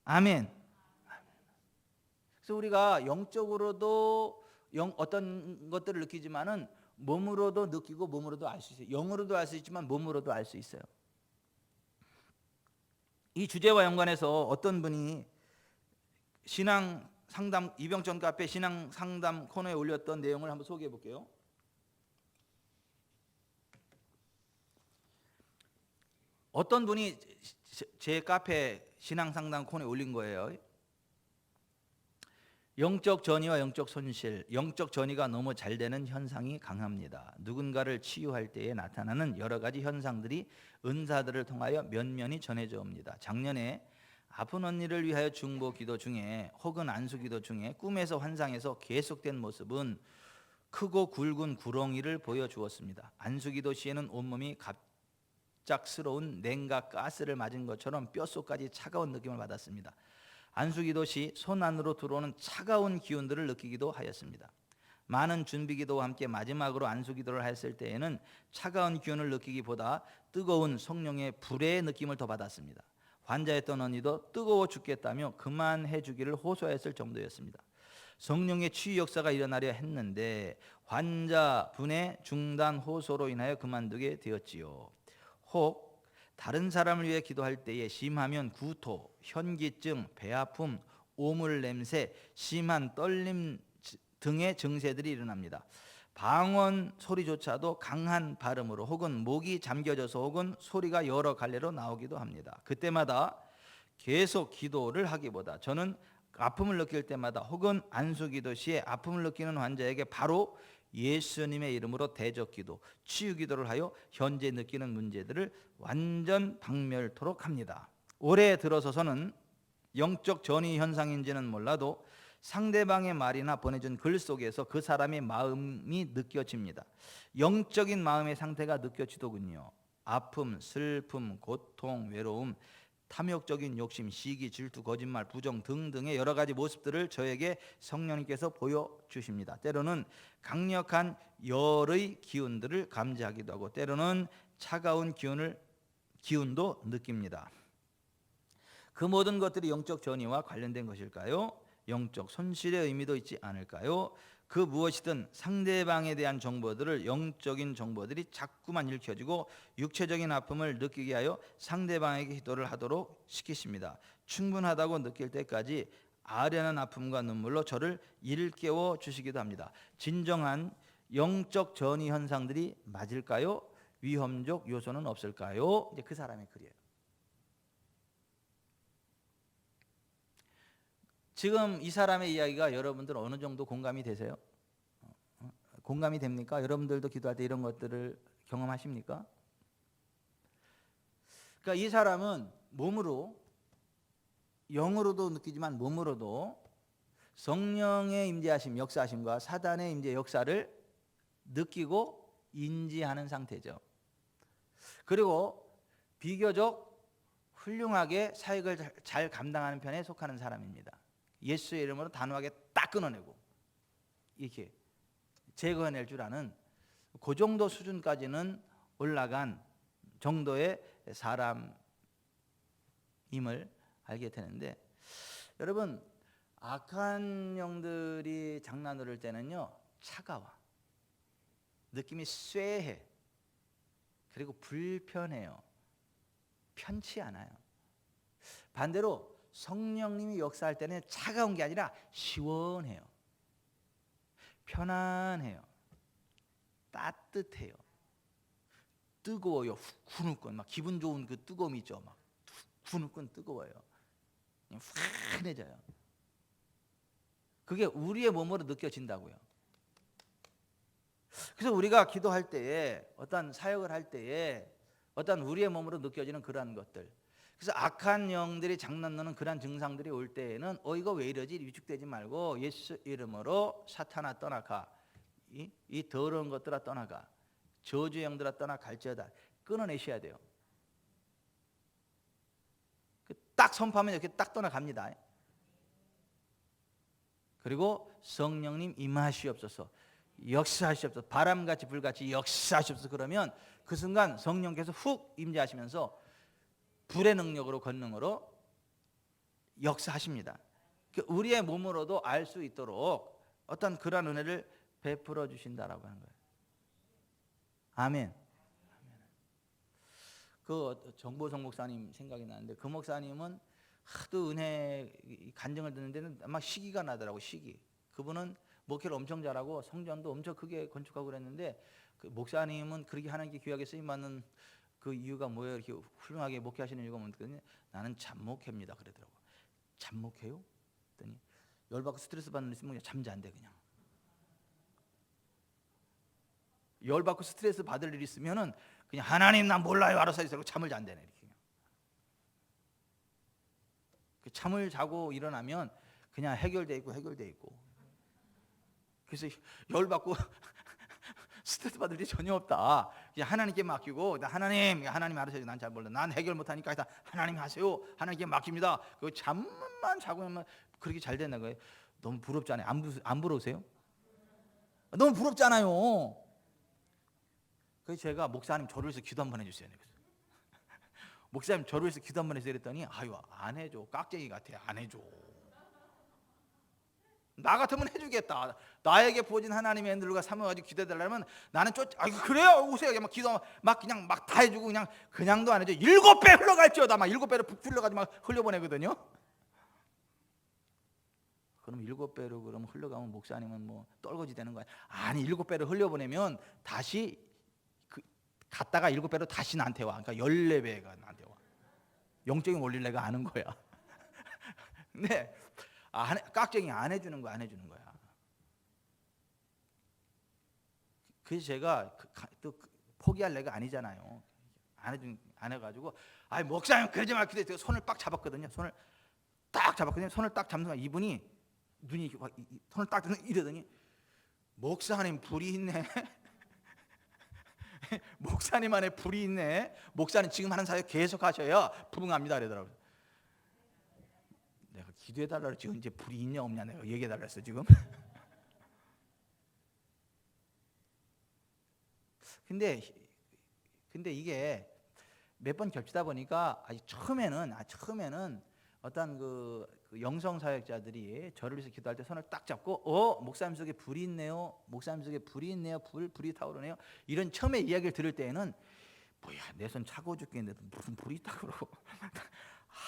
Speaker 1: 아멘. 그래서 우리가 영적으로도 어떤 것들을 느끼지만은 몸으로도 느끼고 몸으로도 알 수 있어요. 영으로도 알 수 있지만 몸으로도 알 수 있어요. 이 주제와 연관해서 어떤 분이 신앙 상담 이병전 카페 신앙 상담 코너에 올렸던 내용을 한번 소개해 볼게요. 어떤 분이 제 카페 신앙 상담 코너에 올린 거예요. 영적 전이와 영적 손실, 영적 전이가 너무 잘 되는 현상이 강합니다. 누군가를 치유할 때에 나타나는 여러 가지 현상들이 은사들을 통하여 면면히 전해져 옵니다. 작년에 아픈 언니를 위하여 중보 기도 중에 혹은 안수 기도 중에 꿈에서 환상에서 계속된 모습은 크고 굵은 구렁이를 보여주었습니다. 안수기도 시에는 온몸이 갑작스러운 냉각 가스를 맞은 것처럼 뼛속까지 차가운 느낌을 받았습니다. 안수기도 시 손 안으로 들어오는 차가운 기운들을 느끼기도 하였습니다. 많은 준비기도와 함께 마지막으로 안수기도를 했을 때에는 차가운 기운을 느끼기보다 뜨거운 성령의 불의 느낌을 더 받았습니다. 환자였던 언니도 뜨거워 죽겠다며 그만해 주기를 호소했을 정도였습니다. 성령의 치유 역사가 일어나려 했는데 환자분의 중단 호소로 인하여 그만두게 되었지요. 혹 다른 사람을 위해 기도할 때에 심하면 구토, 현기증, 배아픔, 오물 냄새, 심한 떨림 등의 증세들이 일어납니다. 방언 소리조차도 강한 발음으로 혹은 목이 잠겨져서 혹은 소리가 여러 갈래로 나오기도 합니다. 그때마다 계속 기도를 하기보다 저는 아픔을 느낄 때마다 혹은 안수기도 시에 아픔을 느끼는 환자에게 바로 예수님의 이름으로 대적기도, 치유기도를 하여 현재 느끼는 문제들을 완전 박멸토록 합니다. 올해 들어서서는 영적 전이 현상인지는 몰라도 상대방의 말이나 보내준 글 속에서 그 사람의 마음이 느껴집니다. 영적인 마음의 상태가 느껴지더군요. 아픔, 슬픔, 고통, 외로움, 탐욕적인 욕심, 시기, 질투, 거짓말, 부정 등등의 여러 가지 모습들을 저에게 성령님께서 보여주십니다. 때로는 강력한 열의 기운들을 감지하기도 하고 때로는 차가운 기운도 느낍니다. 그 모든 것들이 영적 전이와 관련된 것일까요? 영적 손실의 의미도 있지 않을까요? 그 무엇이든 상대방에 대한 정보들을 영적인 정보들이 자꾸만 읽혀지고 육체적인 아픔을 느끼게 하여 상대방에게 기도를 하도록 시키십니다. 충분하다고 느낄 때까지 아련한 아픔과 눈물로 저를 일깨워 주시기도 합니다. 진정한 영적 전이 현상들이 맞을까요? 위험적 요소는 없을까요? 이제 그 사람의 글이에요. 지금 이 사람의 이야기가 여러분들 어느 정도 공감이 되세요? 공감이 됩니까? 여러분들도 기도할 때 이런 것들을 경험하십니까? 그러니까 이 사람은 몸으로, 영으로도 느끼지만 몸으로도 성령의 임재하심, 역사하심과 사단의 임재 역사를 느끼고 인지하는 상태죠. 그리고 비교적 훌륭하게 사역을 잘 감당하는 편에 속하는 사람입니다. 예수의 이름으로 단호하게 딱 끊어내고 이렇게 제거해낼 줄 아는 그 정도 수준까지는 올라간 정도의 사람임을 알게 되는데, 여러분 악한 영들이 장난 누를 때는요 차가워, 느낌이 쇠해, 그리고 불편해요. 편치 않아요. 반대로 성령님이 역사할 때는 차가운 게 아니라 시원해요. 편안해요. 따뜻해요. 뜨거워요. 후끈후끈 막 기분 좋은 그 뜨거움이 있죠. 막 후끈후끈 뜨거워요. 환해져요. 그게 우리의 몸으로 느껴진다고요. 그래서 우리가 기도할 때에 어떤 사역을 할 때에 어떤 우리의 몸으로 느껴지는 그러한 것들, 그래서 악한 영들이 장난노는 그러한 증상들이 올 때에는 이거 왜 이러지? 위축되지 말고 예수 이름으로 사탄아 떠나가, 이 더러운 것들아 떠나가, 저주 영들아 떠나갈지어다, 끊어내셔야 돼요. 딱 선포하면 이렇게 딱 떠나갑니다. 그리고 성령님 임하시옵소서, 역사하시옵소서, 바람같이 불같이 역사하시옵소서. 그러면 그 순간 성령께서 훅 임재하시면서 불의 능력으로, 권능으로 역사하십니다. 우리의 몸으로도 알 수 있도록 어떤 그러한 은혜를 베풀어 주신다라고 하는 거예요. 아멘. 그 정보성 목사님 생각이 나는데, 그 목사님은 하도 은혜 간증을 듣는 데는 막 시기가 나더라고. 시기. 그분은 목회를 엄청 잘하고 성전도 엄청 크게 건축하고 그랬는데, 그 목사님은 그렇게 하나님께 귀하게 쓰임 받는 그 이유가 뭐예요? 이렇게 훌륭하게 목회하시는 이유가 뭔지, 나는 잠목회입니다 그러더라고. 잠목회요? 그랬더니 열받고 스트레스 받는 일 있으면 그냥 잠 잔대. 그냥 열받고 스트레스 받을 일 있으면은 그냥 하나님 나 몰라요 알아서 있으라고 잠을 잔대네. 이렇게 그 잠을 자고 일어나면 그냥 해결돼 있고. 그래서 열받고 스트레스 받을 일이 전혀 없다. 그냥 하나님께 맡기고, 하나님 알아서 해. 난 잘 몰라. 난 해결 못하니까 일단 하나님 하세요. 하나님께 맡깁니다. 그 잠만 자고 하면 그렇게 잘 된다는 거예요. 너무 부럽잖아요. 안 부러우세요? 너무 부럽잖아요. 그래서 제가 목사님 저를 위해서 기도 한번 해주세요. 목사님 저를 위해서 기도 한번 해주세요. 그랬더니 아유 안 해줘. 깍쟁이 같아. 안 해줘. 나 같으면 해주겠다. 나에게 부어진 하나님의 엔들과 삼아가지고 기도해달라면 나는 그래요 오세요. 막 기도 막 그냥 막 다 해주고 그냥도 안 해줘. 7배 흘러갈지어다. 막 7배로 북 흘러가지고 막 흘려보내거든요. 그럼 7배로 그럼 흘러가면 목사님은 뭐 떨거지 되는 거야? 아니 7배로 흘려보내면 다시 갔다가 7배로 다시 나한테 와. 그러니까 14배가 나한테 와. 영적인 원리를 내가 아는 거야. 근데 깍쟁이 안 해주는 거야. 그래서 제가 또 포기할 애가 아니잖아요. 안 해가지고 목사님 그러지 마. 그때 손을 빡 잡았거든요. 손을 딱 잡았거든요. 손을 딱 잡는 순간 이분이 눈이 손을 딱 이러더니 목사님 불이 있네. 목사님 안에 불이 있네. 목사님 지금 하는 사역 계속 하셔야 부흥합니다. 그러더라고요. 내가 기도해달라 그랬지 언제 불이 있냐 없냐 내가 얘기해달라 했어 지금. 근데 이게 몇 번 겹치다 보니까 처음에는 어떤 그 영성 사역자들이 저를 위해서 기도할 때 손을 딱 잡고 목사님 속에 불이 있네요. 목사님 속에 불이 있네요. 불이 타오르네요. 이런 처음에 이야기를 들을 때에는 뭐야 내 손 차가워 죽겠는데 무슨 불이 있다고 그러고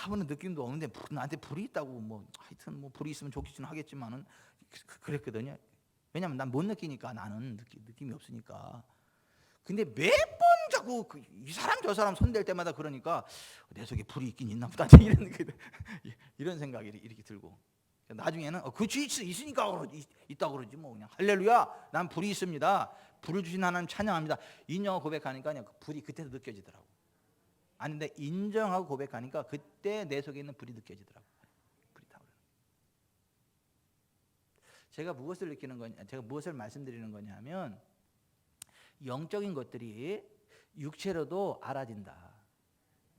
Speaker 1: 아무런 느낌도 없는데 나한테 불이 있다고 뭐 하여튼 뭐 불이 있으면 좋기는 하겠지만은 그랬거든요. 왜냐면 난 못 느끼니까 나는 느낌이 없으니까. 근데 몇 번 자꾸 이 사람 저 사람 손댈 때마다 그러니까 내 속에 불이 있긴 있나 보다 이런 생각이 이렇게 들고 나중에는 그치 있으니까 있다고 그러지 뭐 그냥 할렐루야 난 불이 있습니다. 불을 주신 하나님 찬양합니다. 인정하고 고백하니까 그 불이 그때도 느껴지더라고. 아닌데 인정하고 고백하니까 그때 내 속에 있는 불이 느껴지더라고. 불이 타오르는. 제가 무엇을 말씀드리는 거냐면 영적인 것들이 육체로도 알아진다,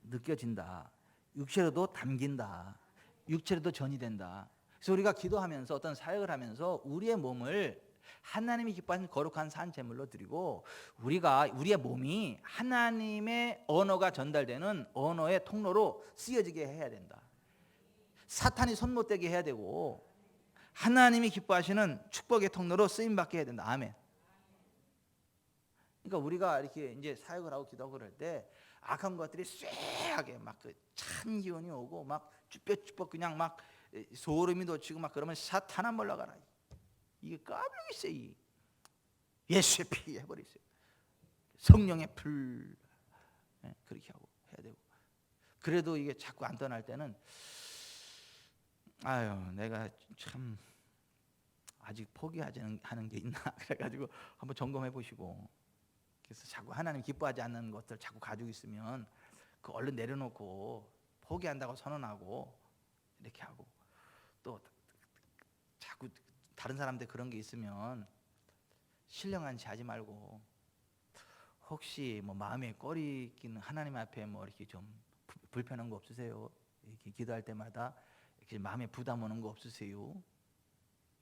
Speaker 1: 느껴진다, 육체로도 담긴다, 육체로도 전이 된다. 그래서 우리가 기도하면서 어떤 사역을 하면서 우리의 몸을 하나님이 기뻐하는 거룩한 산 제물로 드리고 우리의 몸이 하나님의 언어가 전달되는 언어의 통로로 쓰여지게 해야 된다. 사탄이 손 못 대게 해야 되고 하나님이 기뻐하시는 축복의 통로로 쓰임 받게 해야 된다. 아멘. 그러니까 우리가 이렇게 이제 사역을 하고 기도하고 그럴 때 악한 것들이 쎄하게 막 그 찬 기운이 오고 막 쭈뼛쭈뼛 그냥 막 소름이 돋치고 막 그러면 사탄아 물러가라. 이게 까불겠어요. 예수의 피 해버리세요. 성령의 불 그렇게 하고 해야 되고. 그래도 이게 자꾸 안 떠날 때는 내가 참 아직 포기하지 않는 게 있나 그래가지고 한번 점검해 보시고. 그래서 자꾸 하나님 기뻐하지 않는 것들 자꾸 가지고 있으면 그 얼른 내려놓고 포기한다고 선언하고 이렇게 하고 또 자꾸 다른 사람들 그런 게 있으면 신령한 짓 하지 말고 혹시 뭐 마음에 꺼리끼는 하나님 앞에 뭐 이렇게 좀 불편한 거 없으세요? 이렇게 기도할 때마다 이렇게 마음에 부담 오는 거 없으세요?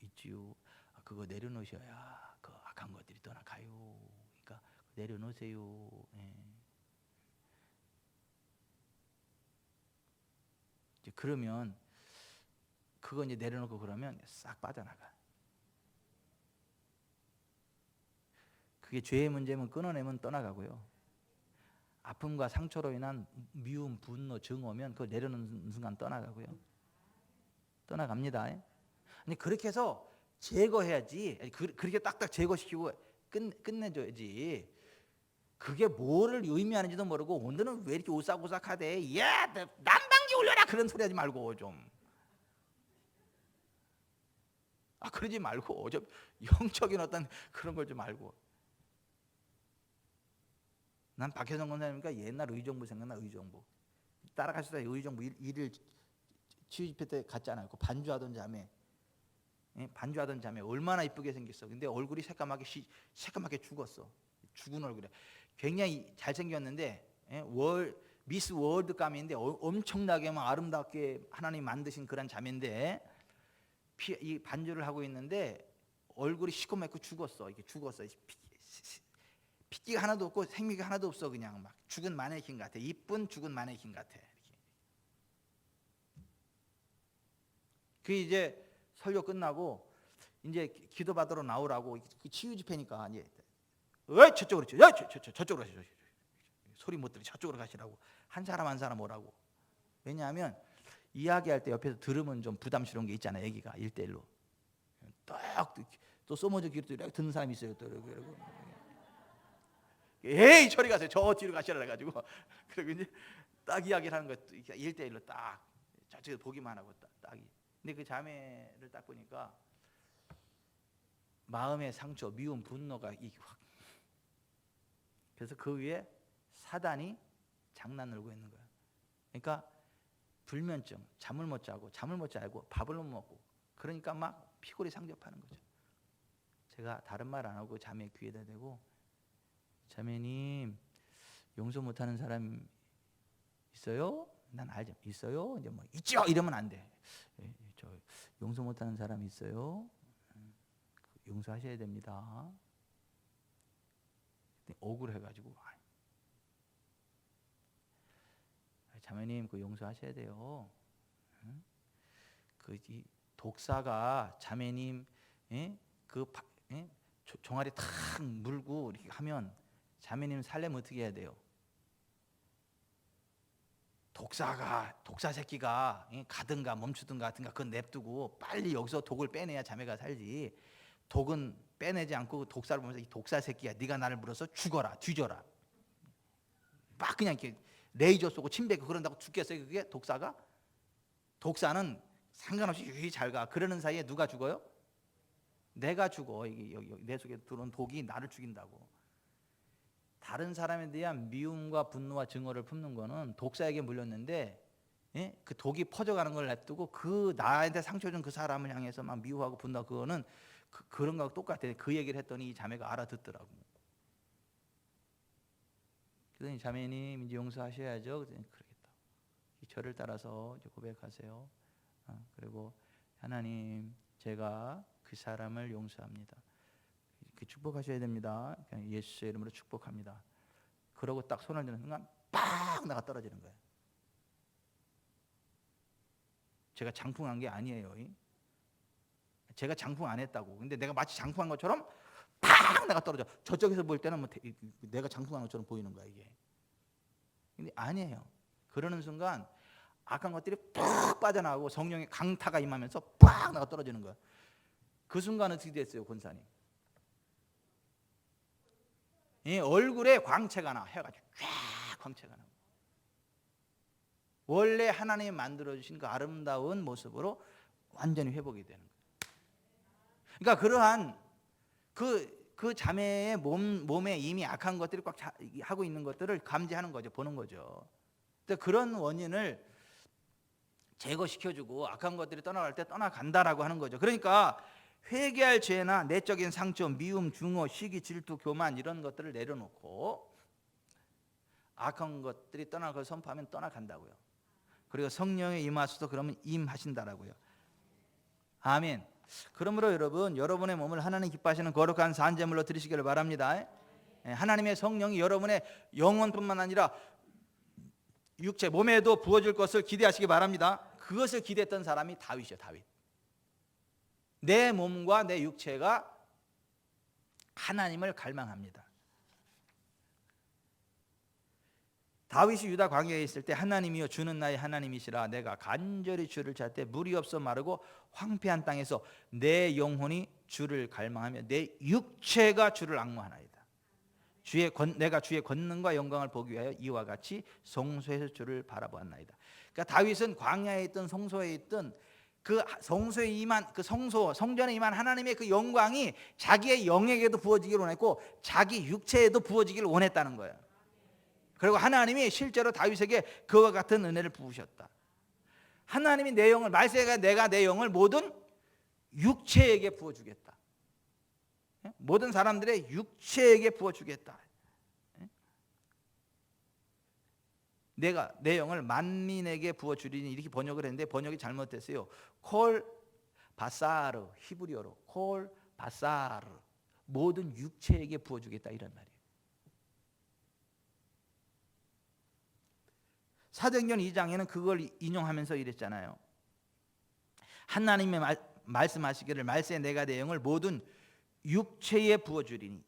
Speaker 1: 있지요. 그거 내려놓으셔야 그 악한 것들이 떠나가요. 그러니까 내려놓으세요. 이제 그러면 그거 이제 내려놓고 그러면 싹 빠져나가. 그게 죄의 문제면 끊어내면 떠나가고요. 아픔과 상처로 인한 미움, 분노, 증오면 그거 내려놓는 순간 떠나가고요. 떠나갑니다. 아니 그렇게 해서 제거해야지. 그렇게 딱딱 제거시키고 끝내줘야지. 그게 뭐를 의미하는지도 모르고 오늘은 왜 이렇게 오싹오싹하대. 야, 난방기 올려라 그런 소리 하지 말고 좀. 그러지 말고 좀 영적인 어떤 그런 걸 좀 알고. 난 박혜성 권사님이니까 옛날 의정부 생각나. 의정부 따라가시다 의정부 일일 치유 집회 때 갔잖아요. 그 반주하던 자매 반주하던 자매 얼마나 이쁘게 생겼어. 근데 얼굴이 새까맣게 죽었어. 죽은 얼굴에 굉장히 잘생겼는데 미스 월드감인데 엄청나게 막 아름답게 하나님 만드신 그런 자매인데 이 반주를 하고 있는데 얼굴이 시커멓고 죽었어. 이게 죽었어. 핏기가 하나도 없고 생미가 하나도 없어. 그냥 막 죽은 마네킹 같아. 이쁜 죽은 마네킹 같아. 그 이제 설교 끝나고 이제 기도 받으러 나오라고 그 치유 집회니까 이제 저쪽으로 저쪽으로 가시죠. 소리 못 들으니 저쪽으로 가시라고 한 사람 오라고. 왜냐하면 이야기할 때 옆에서 들으면 좀 부담스러운 게 있잖아요. 애기가 1대1로 또 소모즈 기도 이렇게 듣는 사람이 있어요. 또 그러고 에이 저리 가세요. 저 뒤로 가시라 해가지고 그리고 이제 딱 이야기를 하는 거 1대1로 딱 저쪽에서 보기만 하고 딱. 근데 그 자매를 딱 보니까 마음의 상처, 미움, 분노가 확. 그래서 그 위에 사단이 장난 놀고 있는 거야. 그러니까 불면증, 잠을 못 자고 밥을 못 먹고 그러니까 막 피골이 상접하는 거죠. 제가 다른 말 안 하고 자매 귀에다 대고 자매님 용서 못하는 사람 있어요? 난 알죠. 있어요? 이제 뭐 있죠? 이러면 안 돼. 저 용서 못하는 사람 있어요? 용서하셔야 됩니다. 억울해가지고 자매님 그 용서하셔야 돼요. 그 독사가 자매님 종아리 탁 물고 이렇게 하면 자매님 살려면 어떻게 해야 돼요? 독사 새끼가 가든가 멈추든가 하든가 그건 냅두고 빨리 여기서 독을 빼내야 자매가 살지. 독은 빼내지 않고 독사를 보면서 이 독사 새끼야 네가 나를 물어서 죽어라 뒤져라 막 그냥 이렇게 레이저 쏘고 침 뱉고 그런다고 죽겠어요? 그게 독사가? 독사는 상관없이 유리 잘 가. 그러는 사이에 누가 죽어요? 내가 죽어. 여기 내 속에 들어온 독이 나를 죽인다고. 다른 사람에 대한 미움과 분노와 증오를 품는 거는 독사에게 물렸는데 그 독이 퍼져가는 걸 냅두고 그 나한테 상처 준 그 사람을 향해서 막 미워하고 분노하고 그거는 그런 거하고 똑같아. 그 얘기를 했더니 이 자매가 알아듣더라고. 그러더니 자매님 이제 용서하셔야죠. 그랬더니 그러겠다. 저를 따라서 이제 고백하세요. 그리고 하나님 제가 그 사람을 용서합니다. 축복하셔야 됩니다. 그냥 예수의 이름으로 축복합니다. 그러고 딱 손을 드는 순간 빡 나가 떨어지는 거예요. 제가 장풍한 게 아니에요. 제가 장풍 안 했다고. 근데 내가 마치 장풍한 것처럼 팍 내가 떨어져. 저쪽에서 볼 때는 뭐 내가 장풍한 것처럼 보이는 거야 이게. 근데 아니에요. 그러는 순간 악한 것들이 팍 빠져나가고 성령의 강타가 임하면서 팍 나가 떨어지는 거야. 그 순간은 어떻게 됐어요, 권사님? 얼굴에 광채가 나. 해가지고 쫙 광채가 나. 원래 하나님이 만들어주신 그 아름다운 모습으로 완전히 회복이 되는 거예요. 그러니까 그러한 그 자매의 몸에 이미 악한 것들이 꽉 하고 있는 것들을 감지하는 거죠. 보는 거죠. 그런 원인을 제거시켜주고 악한 것들이 떠나갈 때 떠나간다라고 하는 거죠. 그러니까 회개할 죄나 내적인 상처, 미움, 증오, 시기, 질투, 교만 이런 것들을 내려놓고 악한 것들이 떠나갈 걸 선포하면 떠나간다고요. 그리고 성령의 임하소서 그러면 임하신다라고요. 아멘. 그러므로 여러분, 여러분의 몸을 하나님 기뻐하시는 거룩한 산제물로 드리시기를 바랍니다. 하나님의 성령이 여러분의 영혼뿐만 아니라 육체, 몸에도 부어질 것을 기대하시기 바랍니다. 그것을 기대했던 사람이 다윗이요. 다윗. 내 몸과 내 육체가 하나님을 갈망합니다. 다윗이 유다 광야에 있을 때 하나님이여 주는 나의 하나님이시라 내가 간절히 주를 찾되 물이 없어 마르고 황폐한 땅에서 내 영혼이 주를 갈망하며 내 육체가 주를 앙모하나이다. 내가 주의 권능과 영광을 보기 위하여 이와 같이 성소에서 주를 바라보았나이다. 그러니까 다윗은 광야에 있던 성소에 있던 그 성소에 임한 그 성전에 임한 하나님의 그 영광이 자기의 영에게도 부어지기를 원했고 자기 육체에도 부어지기를 원했다는 거예요. 그리고 하나님이 실제로 다윗에게 그와 같은 은혜를 부으셨다. 하나님이 내 영을 말세가 내가 내 영을 모든 육체에게 부어주겠다. 모든 사람들의 육체에게 부어주겠다. 내가 내 영을 만민에게 부어주리니 이렇게 번역을 했는데 번역이 잘못됐어요. 콜 바사르, 히브리어로 콜 바사르, 모든 육체에게 부어주겠다 이런 말이에요. 사도행전 2장에는 그걸 인용하면서 이랬잖아요. 하나님의 말씀하시기를 말세 내가 내 영을 모든 육체에 부어주리니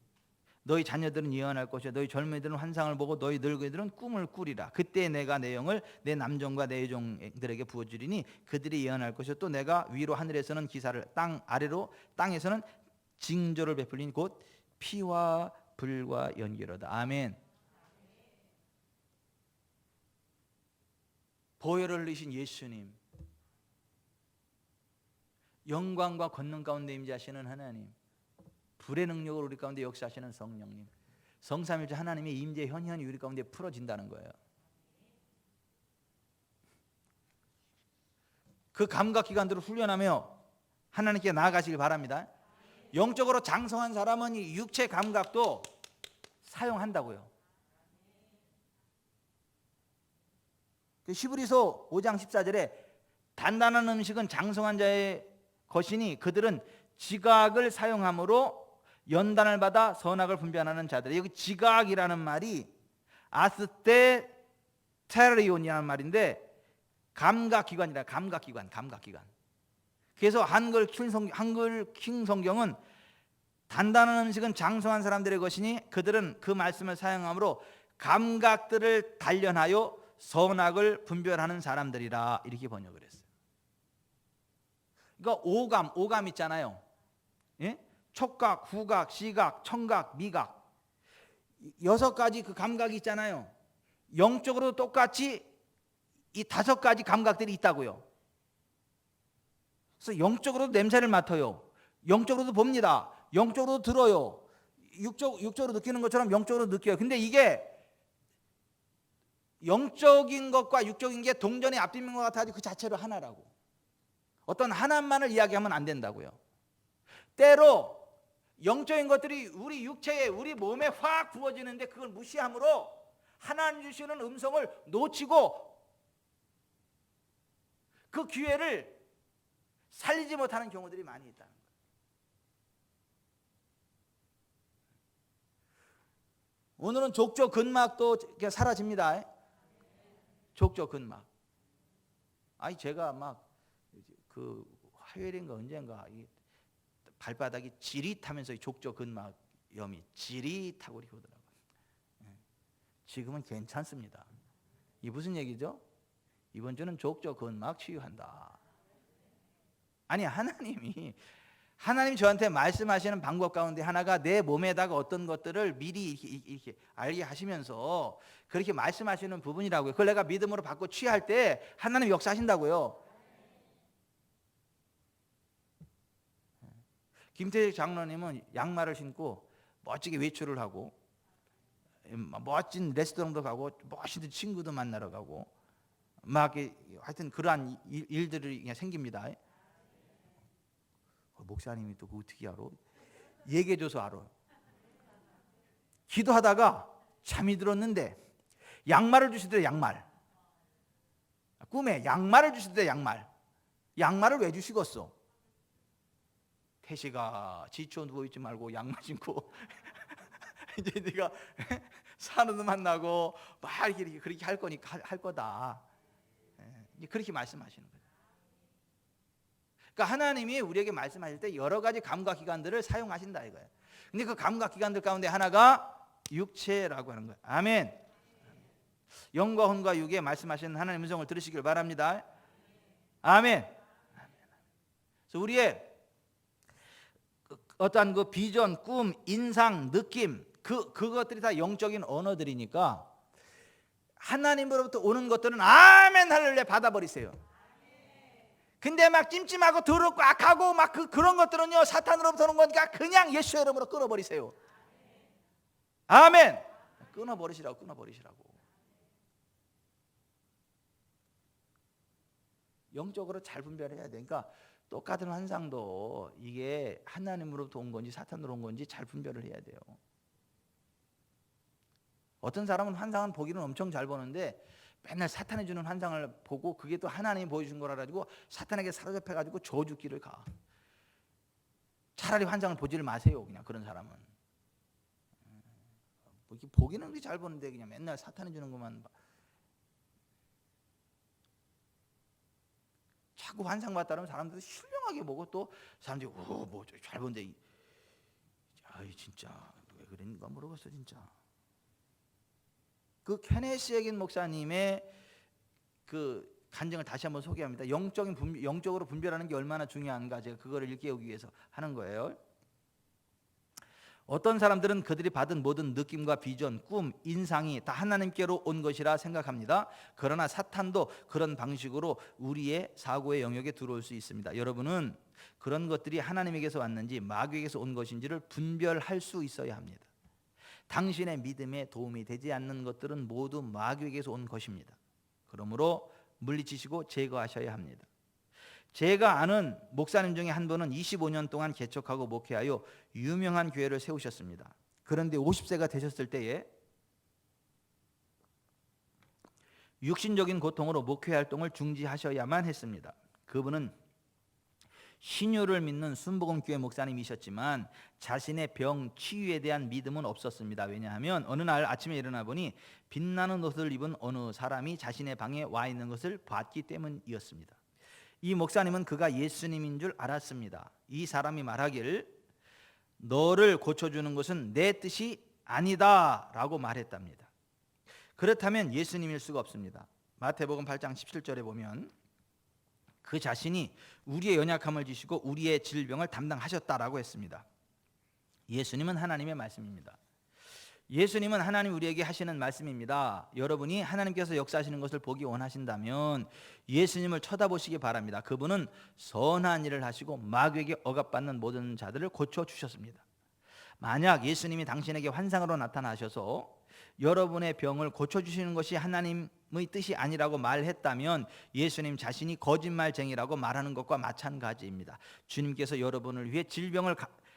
Speaker 1: 너희 자녀들은 예언할 것이요 너희 젊은이들은 환상을 보고 너희 늙은이들은 꿈을 꾸리라. 그때 내가 내 영을 내 남종과 내 여종들에게 부어주리니 그들이 예언할 것이요 또 내가 위로 하늘에서는 기사를 땅 아래로 땅에서는 징조를 베풀리니 곧 피와 불과 연기로다. 아멘. 보혈을 흘리신 예수님, 영광과 권능 가운데 임재하시는 하나님, 불의 능력으로 우리 가운데 역사하시는 성령님, 성삼일체 하나님의 임재 현현이 우리 가운데 풀어진다는 거예요. 그 감각기관들을 훈련하며 하나님께 나아가시길 바랍니다. 영적으로 장성한 사람은 이 육체 감각도 사용한다고요. 히브리서 5장 14절에 단단한 음식은 장성한 자의 것이니 그들은 지각을 사용함으로 연단을 받아 선악을 분별하는 자들. 여기 지각이라는 말이 아스테테리온이라는 말인데 감각기관이라. 감각기관. 그래서 한글 킹 성경은 단단한 음식은 장성한 사람들의 것이니 그들은 그 말씀을 사용함으로 감각들을 단련하여 선악을 분별하는 사람들이라 이렇게 번역을 했어요. 그러니까 오감 있잖아요. 예? 촉각, 후각, 시각, 청각, 미각 6가지 그 감각이 있잖아요. 영적으로 똑같이 이 5가지 감각들이 있다고요. 그래서 영적으로도 냄새를 맡아요. 영적으로도 봅니다. 영적으로도 들어요. 육적으로 느끼는 것처럼 영적으로 느껴요. 근데 이게 영적인 것과 육적인 게 동전의 앞뒤인 것 같아도 그 자체로 하나라고. 어떤 하나만을 이야기하면 안 된다고요. 때로 영적인 것들이 우리 육체에 우리 몸에 확 부어지는데 그걸 무시함으로 하나님 주시는 음성을 놓치고 그 기회를 살리지 못하는 경우들이 많이 있다는 거예요. 오늘은 족저 근막도 사라집니다. 족저 근막. 아니 제가 막 그 화요일인가 언젠가 이 발바닥이 지릿하면서 족저 근막염이 지릿하고 이렇게 오더라고요. 지금은 괜찮습니다. 이 무슨 얘기죠? 이번 주는 족저 근막 치유한다. 아니 하나님이 저한테 말씀하시는 방법 가운데 하나가 내 몸에다가 어떤 것들을 미리 이렇게 알게 하시면서 그렇게 말씀하시는 부분이라고요. 그걸 내가 믿음으로 받고 취할 때 하나님 역사하신다고요. 김태식 장로님은 양말을 신고 멋지게 외출을 하고 멋진 레스토랑도 가고 멋있는 친구도 만나러 가고 막 하여튼 그러한 일들이 그냥 생깁니다. 목사님이 또 그거 어떻게 알아? 얘기해줘서 알아. 기도하다가 잠이 들었는데 양말을 주시더래. 양말. 꿈에 양말을 주시더래. 양말을 왜 주시겠어? 태시가 지쳐 누워있지 말고 양말 신고 이제 네가 사람도 만나고 막 이렇게 그렇게 할 거니까 할 거다. 그렇게 말씀하시는 거예요. 그러니까 하나님이 우리에게 말씀하실 때 여러 가지 감각기관들을 사용하신다 이거예요. 근데 그 감각기관들 가운데 하나가 육체라고 하는 거예요. 아멘. 영과 혼과 육에 말씀하시는 하나님의 음성을 들으시길 바랍니다. 아멘. 그래서 우리의 어떠한 그 비전, 꿈, 인상, 느낌 그것들이 다 영적인 언어들이니까 하나님으로부터 오는 것들은 아멘 할렐루야 받아버리세요. 근데 막 찜찜하고 더럽고 악하고 막 그런 것들은요 사탄으로부터 오는 거니까 그냥 예수의 이름으로 끊어버리세요. 아멘. 끊어버리시라고. 영적으로 잘 분별해야 되니까 똑같은 환상도 이게 하나님으로부터 온 건지 사탄으로 온 건지 잘 분별을 해야 돼요. 어떤 사람은 환상을 보기는 엄청 잘 보는데 맨날 사탄이 주는 환상을 보고 그게 또 하나님이 보여준 거라 가지고 사탄에게 사로잡혀 가지고 저주길을 가. 차라리 환상을 보지를 마세요. 그냥 그런 사람은 이렇게 보기는 그렇게 잘 보는데 그냥 맨날 사탄이 주는 것만 자꾸 환상 봤다 그러면 사람들이 훌륭하게 보고 또 사람들이 뭐 잘 본데 아이 진짜 왜 그랬는가 모르겠어 진짜. 그 케네스 에긴 목사님의 그 간증을 다시 한번 소개합니다. 영적으로 분별하는 게 얼마나 중요한가 제가 그거를 일깨우기 위해서 하는 거예요. 어떤 사람들은 그들이 받은 모든 느낌과 비전, 꿈, 인상이 다 하나님께로 온 것이라 생각합니다. 그러나 사탄도 그런 방식으로 우리의 사고의 영역에 들어올 수 있습니다. 여러분은 그런 것들이 하나님에게서 왔는지 마귀에게서 온 것인지를 분별할 수 있어야 합니다. 당신의 믿음에 도움이 되지 않는 것들은 모두 마귀에게서 온 것입니다. 그러므로 물리치시고 제거하셔야 합니다. 제가 아는 목사님 중에 한 분은 25년 동안 개척하고 목회하여 유명한 교회를 세우셨습니다. 그런데 50세가 되셨을 때에 육신적인 고통으로 목회 활동을 중지하셔야만 했습니다. 그분은 신유를 믿는 순복음교회 목사님이셨지만 자신의 병 치유에 대한 믿음은 없었습니다. 왜냐하면 어느 날 아침에 일어나 보니 빛나는 옷을 입은 어느 사람이 자신의 방에 와 있는 것을 봤기 때문이었습니다. 이 목사님은 그가 예수님인 줄 알았습니다. 이 사람이 말하길 너를 고쳐주는 것은 내 뜻이 아니다 라고 말했답니다. 그렇다면 예수님일 수가 없습니다. 마태복음 8장 17절에 보면 그 자신이 우리의 연약함을 지시고 우리의 질병을 담당하셨다라고 했습니다. 예수님은 하나님의 말씀입니다. 예수님은 하나님 우리에게 하시는 말씀입니다. 여러분이 하나님께서 역사하시는 것을 보기 원하신다면 예수님을 쳐다보시기 바랍니다. 그분은 선한 일을 하시고 마귀에게 억압받는 모든 자들을 고쳐주셨습니다. 만약 예수님이 당신에게 환상으로 나타나셔서 여러분의 병을 고쳐주시는 것이 하나님의 뜻이 아니라고 말했다면 예수님 자신이 거짓말쟁이라고 말하는 것과 마찬가지입니다. 주님께서 여러분을 위해 질병을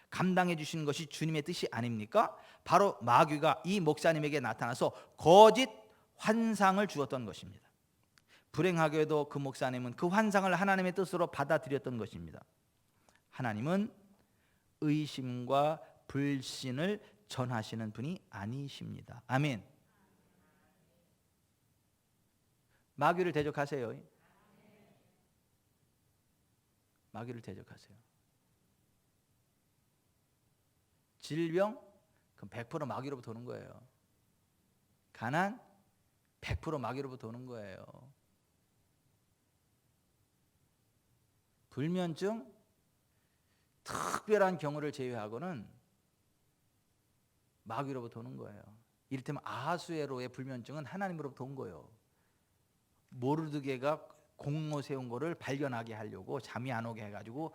Speaker 1: 감당해 주시는 것이 주님의 뜻이 아닙니까? 바로 마귀가 이 목사님에게 나타나서 거짓 환상을 주었던 것입니다. 불행하게도 그 목사님은 그 환상을 하나님의 뜻으로 받아들였던 것입니다. 하나님은 의심과 불신을 전하시는 분이 아니십니다. 아멘. 마귀를 대적하세요. 마귀를 대적하세요. 질병 그럼 100% 마귀로부터 오는 거예요. 가난 100% 마귀로부터 오는 거예요. 불면증 특별한 경우를 제외하고는 마귀로부터 오는 거예요. 이를테면 아하수에로의 불면증은 하나님으로부터 온 거예요. 모르드게가 공로 세운 거를 발견하게 하려고 잠이 안 오게 해가지고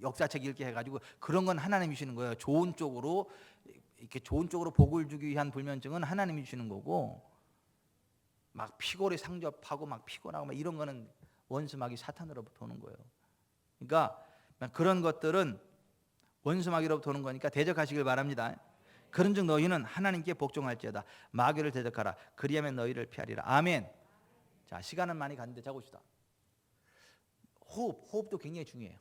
Speaker 1: 역사책 읽게 해가지고 그런 건 하나님이 주시는 거예요. 좋은 쪽으로 이렇게 좋은 쪽으로 복을 주기 위한 불면증은 하나님이 주시는 거고 막 피골이 상접하고 막 피곤하고 막 이런 거는 원수마귀 사탄으로부터 오는 거예요. 그러니까 그런 것들은 원수마귀로부터 오는 거니까 대적하시길 바랍니다. 그런즉 너희는 하나님께 복종할지어다. 마귀를 대적하라. 그리하면 너희를 피하리라. 아멘. 자, 시간은 많이 갔는데 자봅시다. 호흡도 굉장히 중요해요.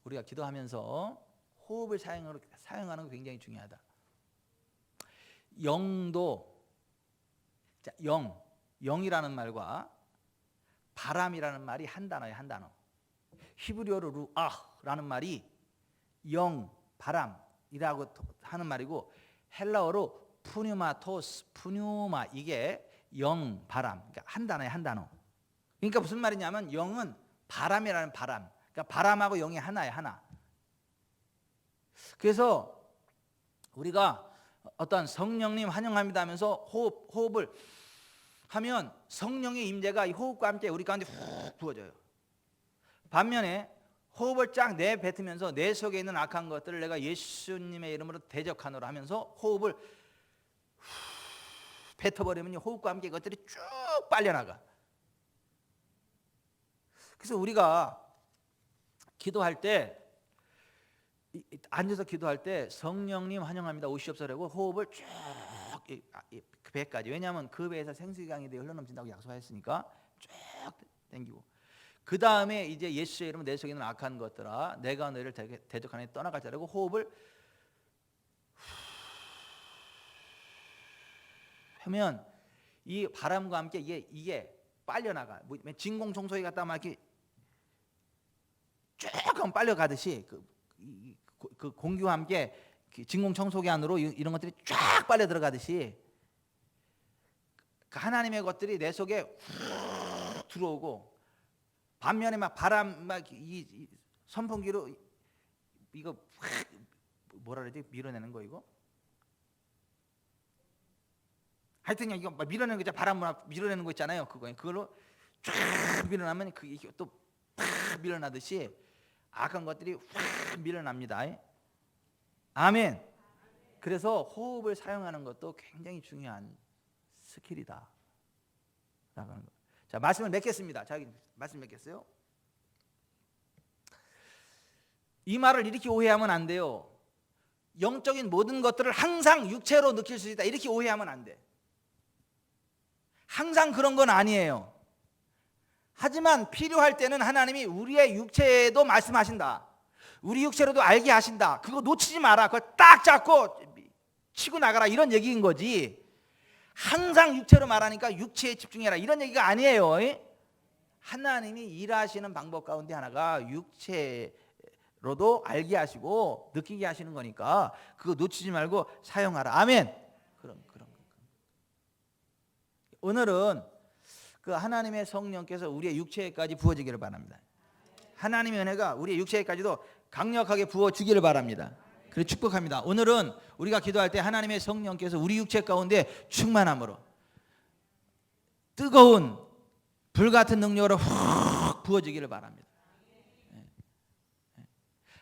Speaker 1: 우리가 기도하면서 호흡을 사용하는 거 굉장히 중요하다. 영도 자, 영이라는 말과 바람이라는 말이 한 단어예요. 한 단어. 히브리어로 루아라는 말이 영, 바람이라고 하는 말이고 헬라어로 푸뉴마 이게 영, 바람. 그러니까 한 단어예요. 한 단어. 그러니까 무슨 말이냐면 영은 바람이라는 바람. 그러니까 바람하고 영이 하나예요. 하나. 그래서 우리가 어떤 성령님 환영합니다 하면서 호흡을 하면 성령의 임재가 이 호흡과 함께 우리 가운데 훅 부어져요. 반면에 호흡을 쫙 내뱉으면서 내 속에 있는 악한 것들을 내가 예수님의 이름으로 대적하노라 하면서 호흡을 뱉어버리면 호흡과 함께 이것들이 쭉 빨려나가. 그래서 우리가 기도할 때 앉아서 기도할 때 성령님 환영합니다 오시옵소서라고 호흡을 쭉 그 배까지, 왜냐하면 그 배에서 생수강이 되어 흘러넘친다고 약속하였으니까 쭉 당기고, 그 다음에 이제 예수의 이름은 내 속에 있는 악한 것들아 내가 너희를 대적하니 떠나갈 자라고 호흡을 하면 이 바람과 함께 이게 빨려나가. 진공 청소기 갖다 막 이렇게 쭉 하면 빨려가듯이 그 공기와 함께 진공 청소기 안으로 이런 것들이 쫙 빨려 들어가듯이 그 하나님의 것들이 내 속에 훅 들어오고, 반면에 막 바람 막 이 선풍기로 이거 확 뭐라 그러지, 밀어내는 거, 이거 하여튼 이거 막 밀어내는 거 있잖아. 바람 밀어내는 거 있잖아요. 그걸로 쫙 밀어내면 이게 또 팍 밀어나듯이 악한 것들이 확 밀어납니다. 아멘. 그래서 호흡을 사용하는 것도 굉장히 중요한 스킬이다 라고 하는 거. 자, 말씀을 맺겠습니다. 자, 말씀 맺겠어요. 이 말을 이렇게 오해하면 안 돼요. 영적인 모든 것들을 항상 육체로 느낄 수 있다, 이렇게 오해하면 안 돼. 항상 그런 건 아니에요. 하지만 필요할 때는 하나님이 우리의 육체에도 말씀하신다, 우리 육체로도 알게 하신다. 그거 놓치지 마라. 그걸 딱 잡고 치고 나가라, 이런 얘기인 거지. 항상 육체로 말하니까 육체에 집중해라, 이런 얘기가 아니에요. 하나님이 일하시는 방법 가운데 하나가 육체로도 알게 하시고 느끼게 하시는 거니까 그거 놓치지 말고 사용하라. 아멘. 그런 오늘은 그 하나님의 성령께서 우리의 육체에까지 부어지기를 바랍니다. 하나님의 은혜가 우리의 육체에까지도 강력하게 부어주기를 바랍니다. 그래 축복합니다. 오늘은 우리가 기도할 때 하나님의 성령께서 우리 육체 가운데 충만함으로 뜨거운 불같은 능력으로 훅 부어지기를 바랍니다.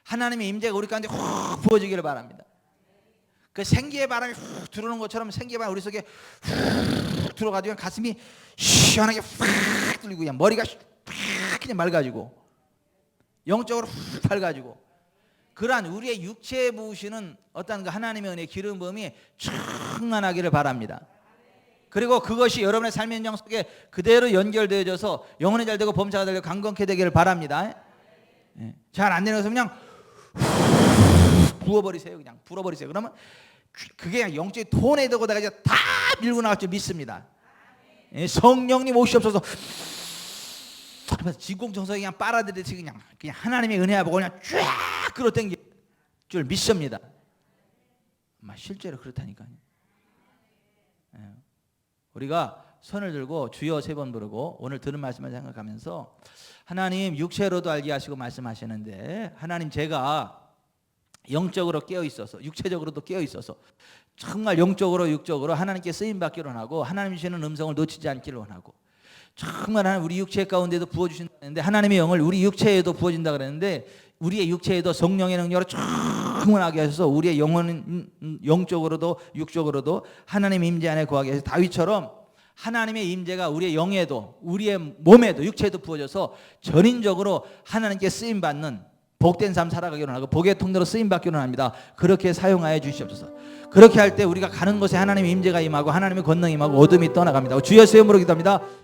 Speaker 1: 하나님의 임재가 우리 가운데 훅 부어지기를 바랍니다. 그 생기의 바람이 훅 들어오는 것처럼 생기의 바람이 우리 속에 훅 들어가지고 가슴이 시원하게 훅 뚫리고, 그냥 머리가 팍 그냥 맑아지고 영적으로 훅 밝아지고, 그러한 우리의 육체에 부으시는 어떤 그 하나님의 은혜 기름 부음이 충만하기를 바랍니다. 그리고 그것이 여러분의 삶의 현장 속에 그대로 연결되어져서 영혼이 잘 되고 범사가 되고 강건케 되기를 바랍니다. 잘 안 되는 것은 그냥 부어버리세요. 그냥 불어버리세요. 그러면 그게 그냥 영적인 돈에 되고다가 이제 다 밀고 나갈 줄 믿습니다. 성령님 오시옵소서. 진공청소기 그냥 빨아들이듯이 그냥 하나님의 은혜야 보고 그냥 쫙 끌어당길 줄 믿습니다. 실제로 그렇다니까요. 우리가 손을 들고 주여 3번 부르고 오늘 들은 말씀을 생각하면서, 하나님 육체로도 알게 하시고 말씀하시는데, 하나님 제가 영적으로 깨어 있어서 육체적으로도 깨어 있어서 정말 영적으로 육적으로 하나님께 쓰임 받기를 원하고, 하나님 주시는 음성을 놓치지 않기를 원하고, 정말 하나님 우리 육체 가운데도 부어주신다는데 하나님의 영을 우리 육체에도 부어진다 그랬는데, 우리의 육체에도 성령의 능력으로 충만하게 하셔서 우리의 영혼은 영적으로도 육적으로도 하나님의 임재 안에 거하게 해서 다윗처럼 하나님의 임재가 우리의 영에도 우리의 몸에도 육체에도 부어져서 전인적으로 하나님께 쓰임 받는 복된 삶 살아가기를 원하고 복의 통로로 쓰임 받기를 원합니다. 그렇게 사용하여 주시옵소서. 그렇게 할 때 우리가 가는 곳에 하나님의 임재가 임하고 하나님의 권능이 임하고 어둠이 떠나갑니다. 주여 수여 부르기도 합니다.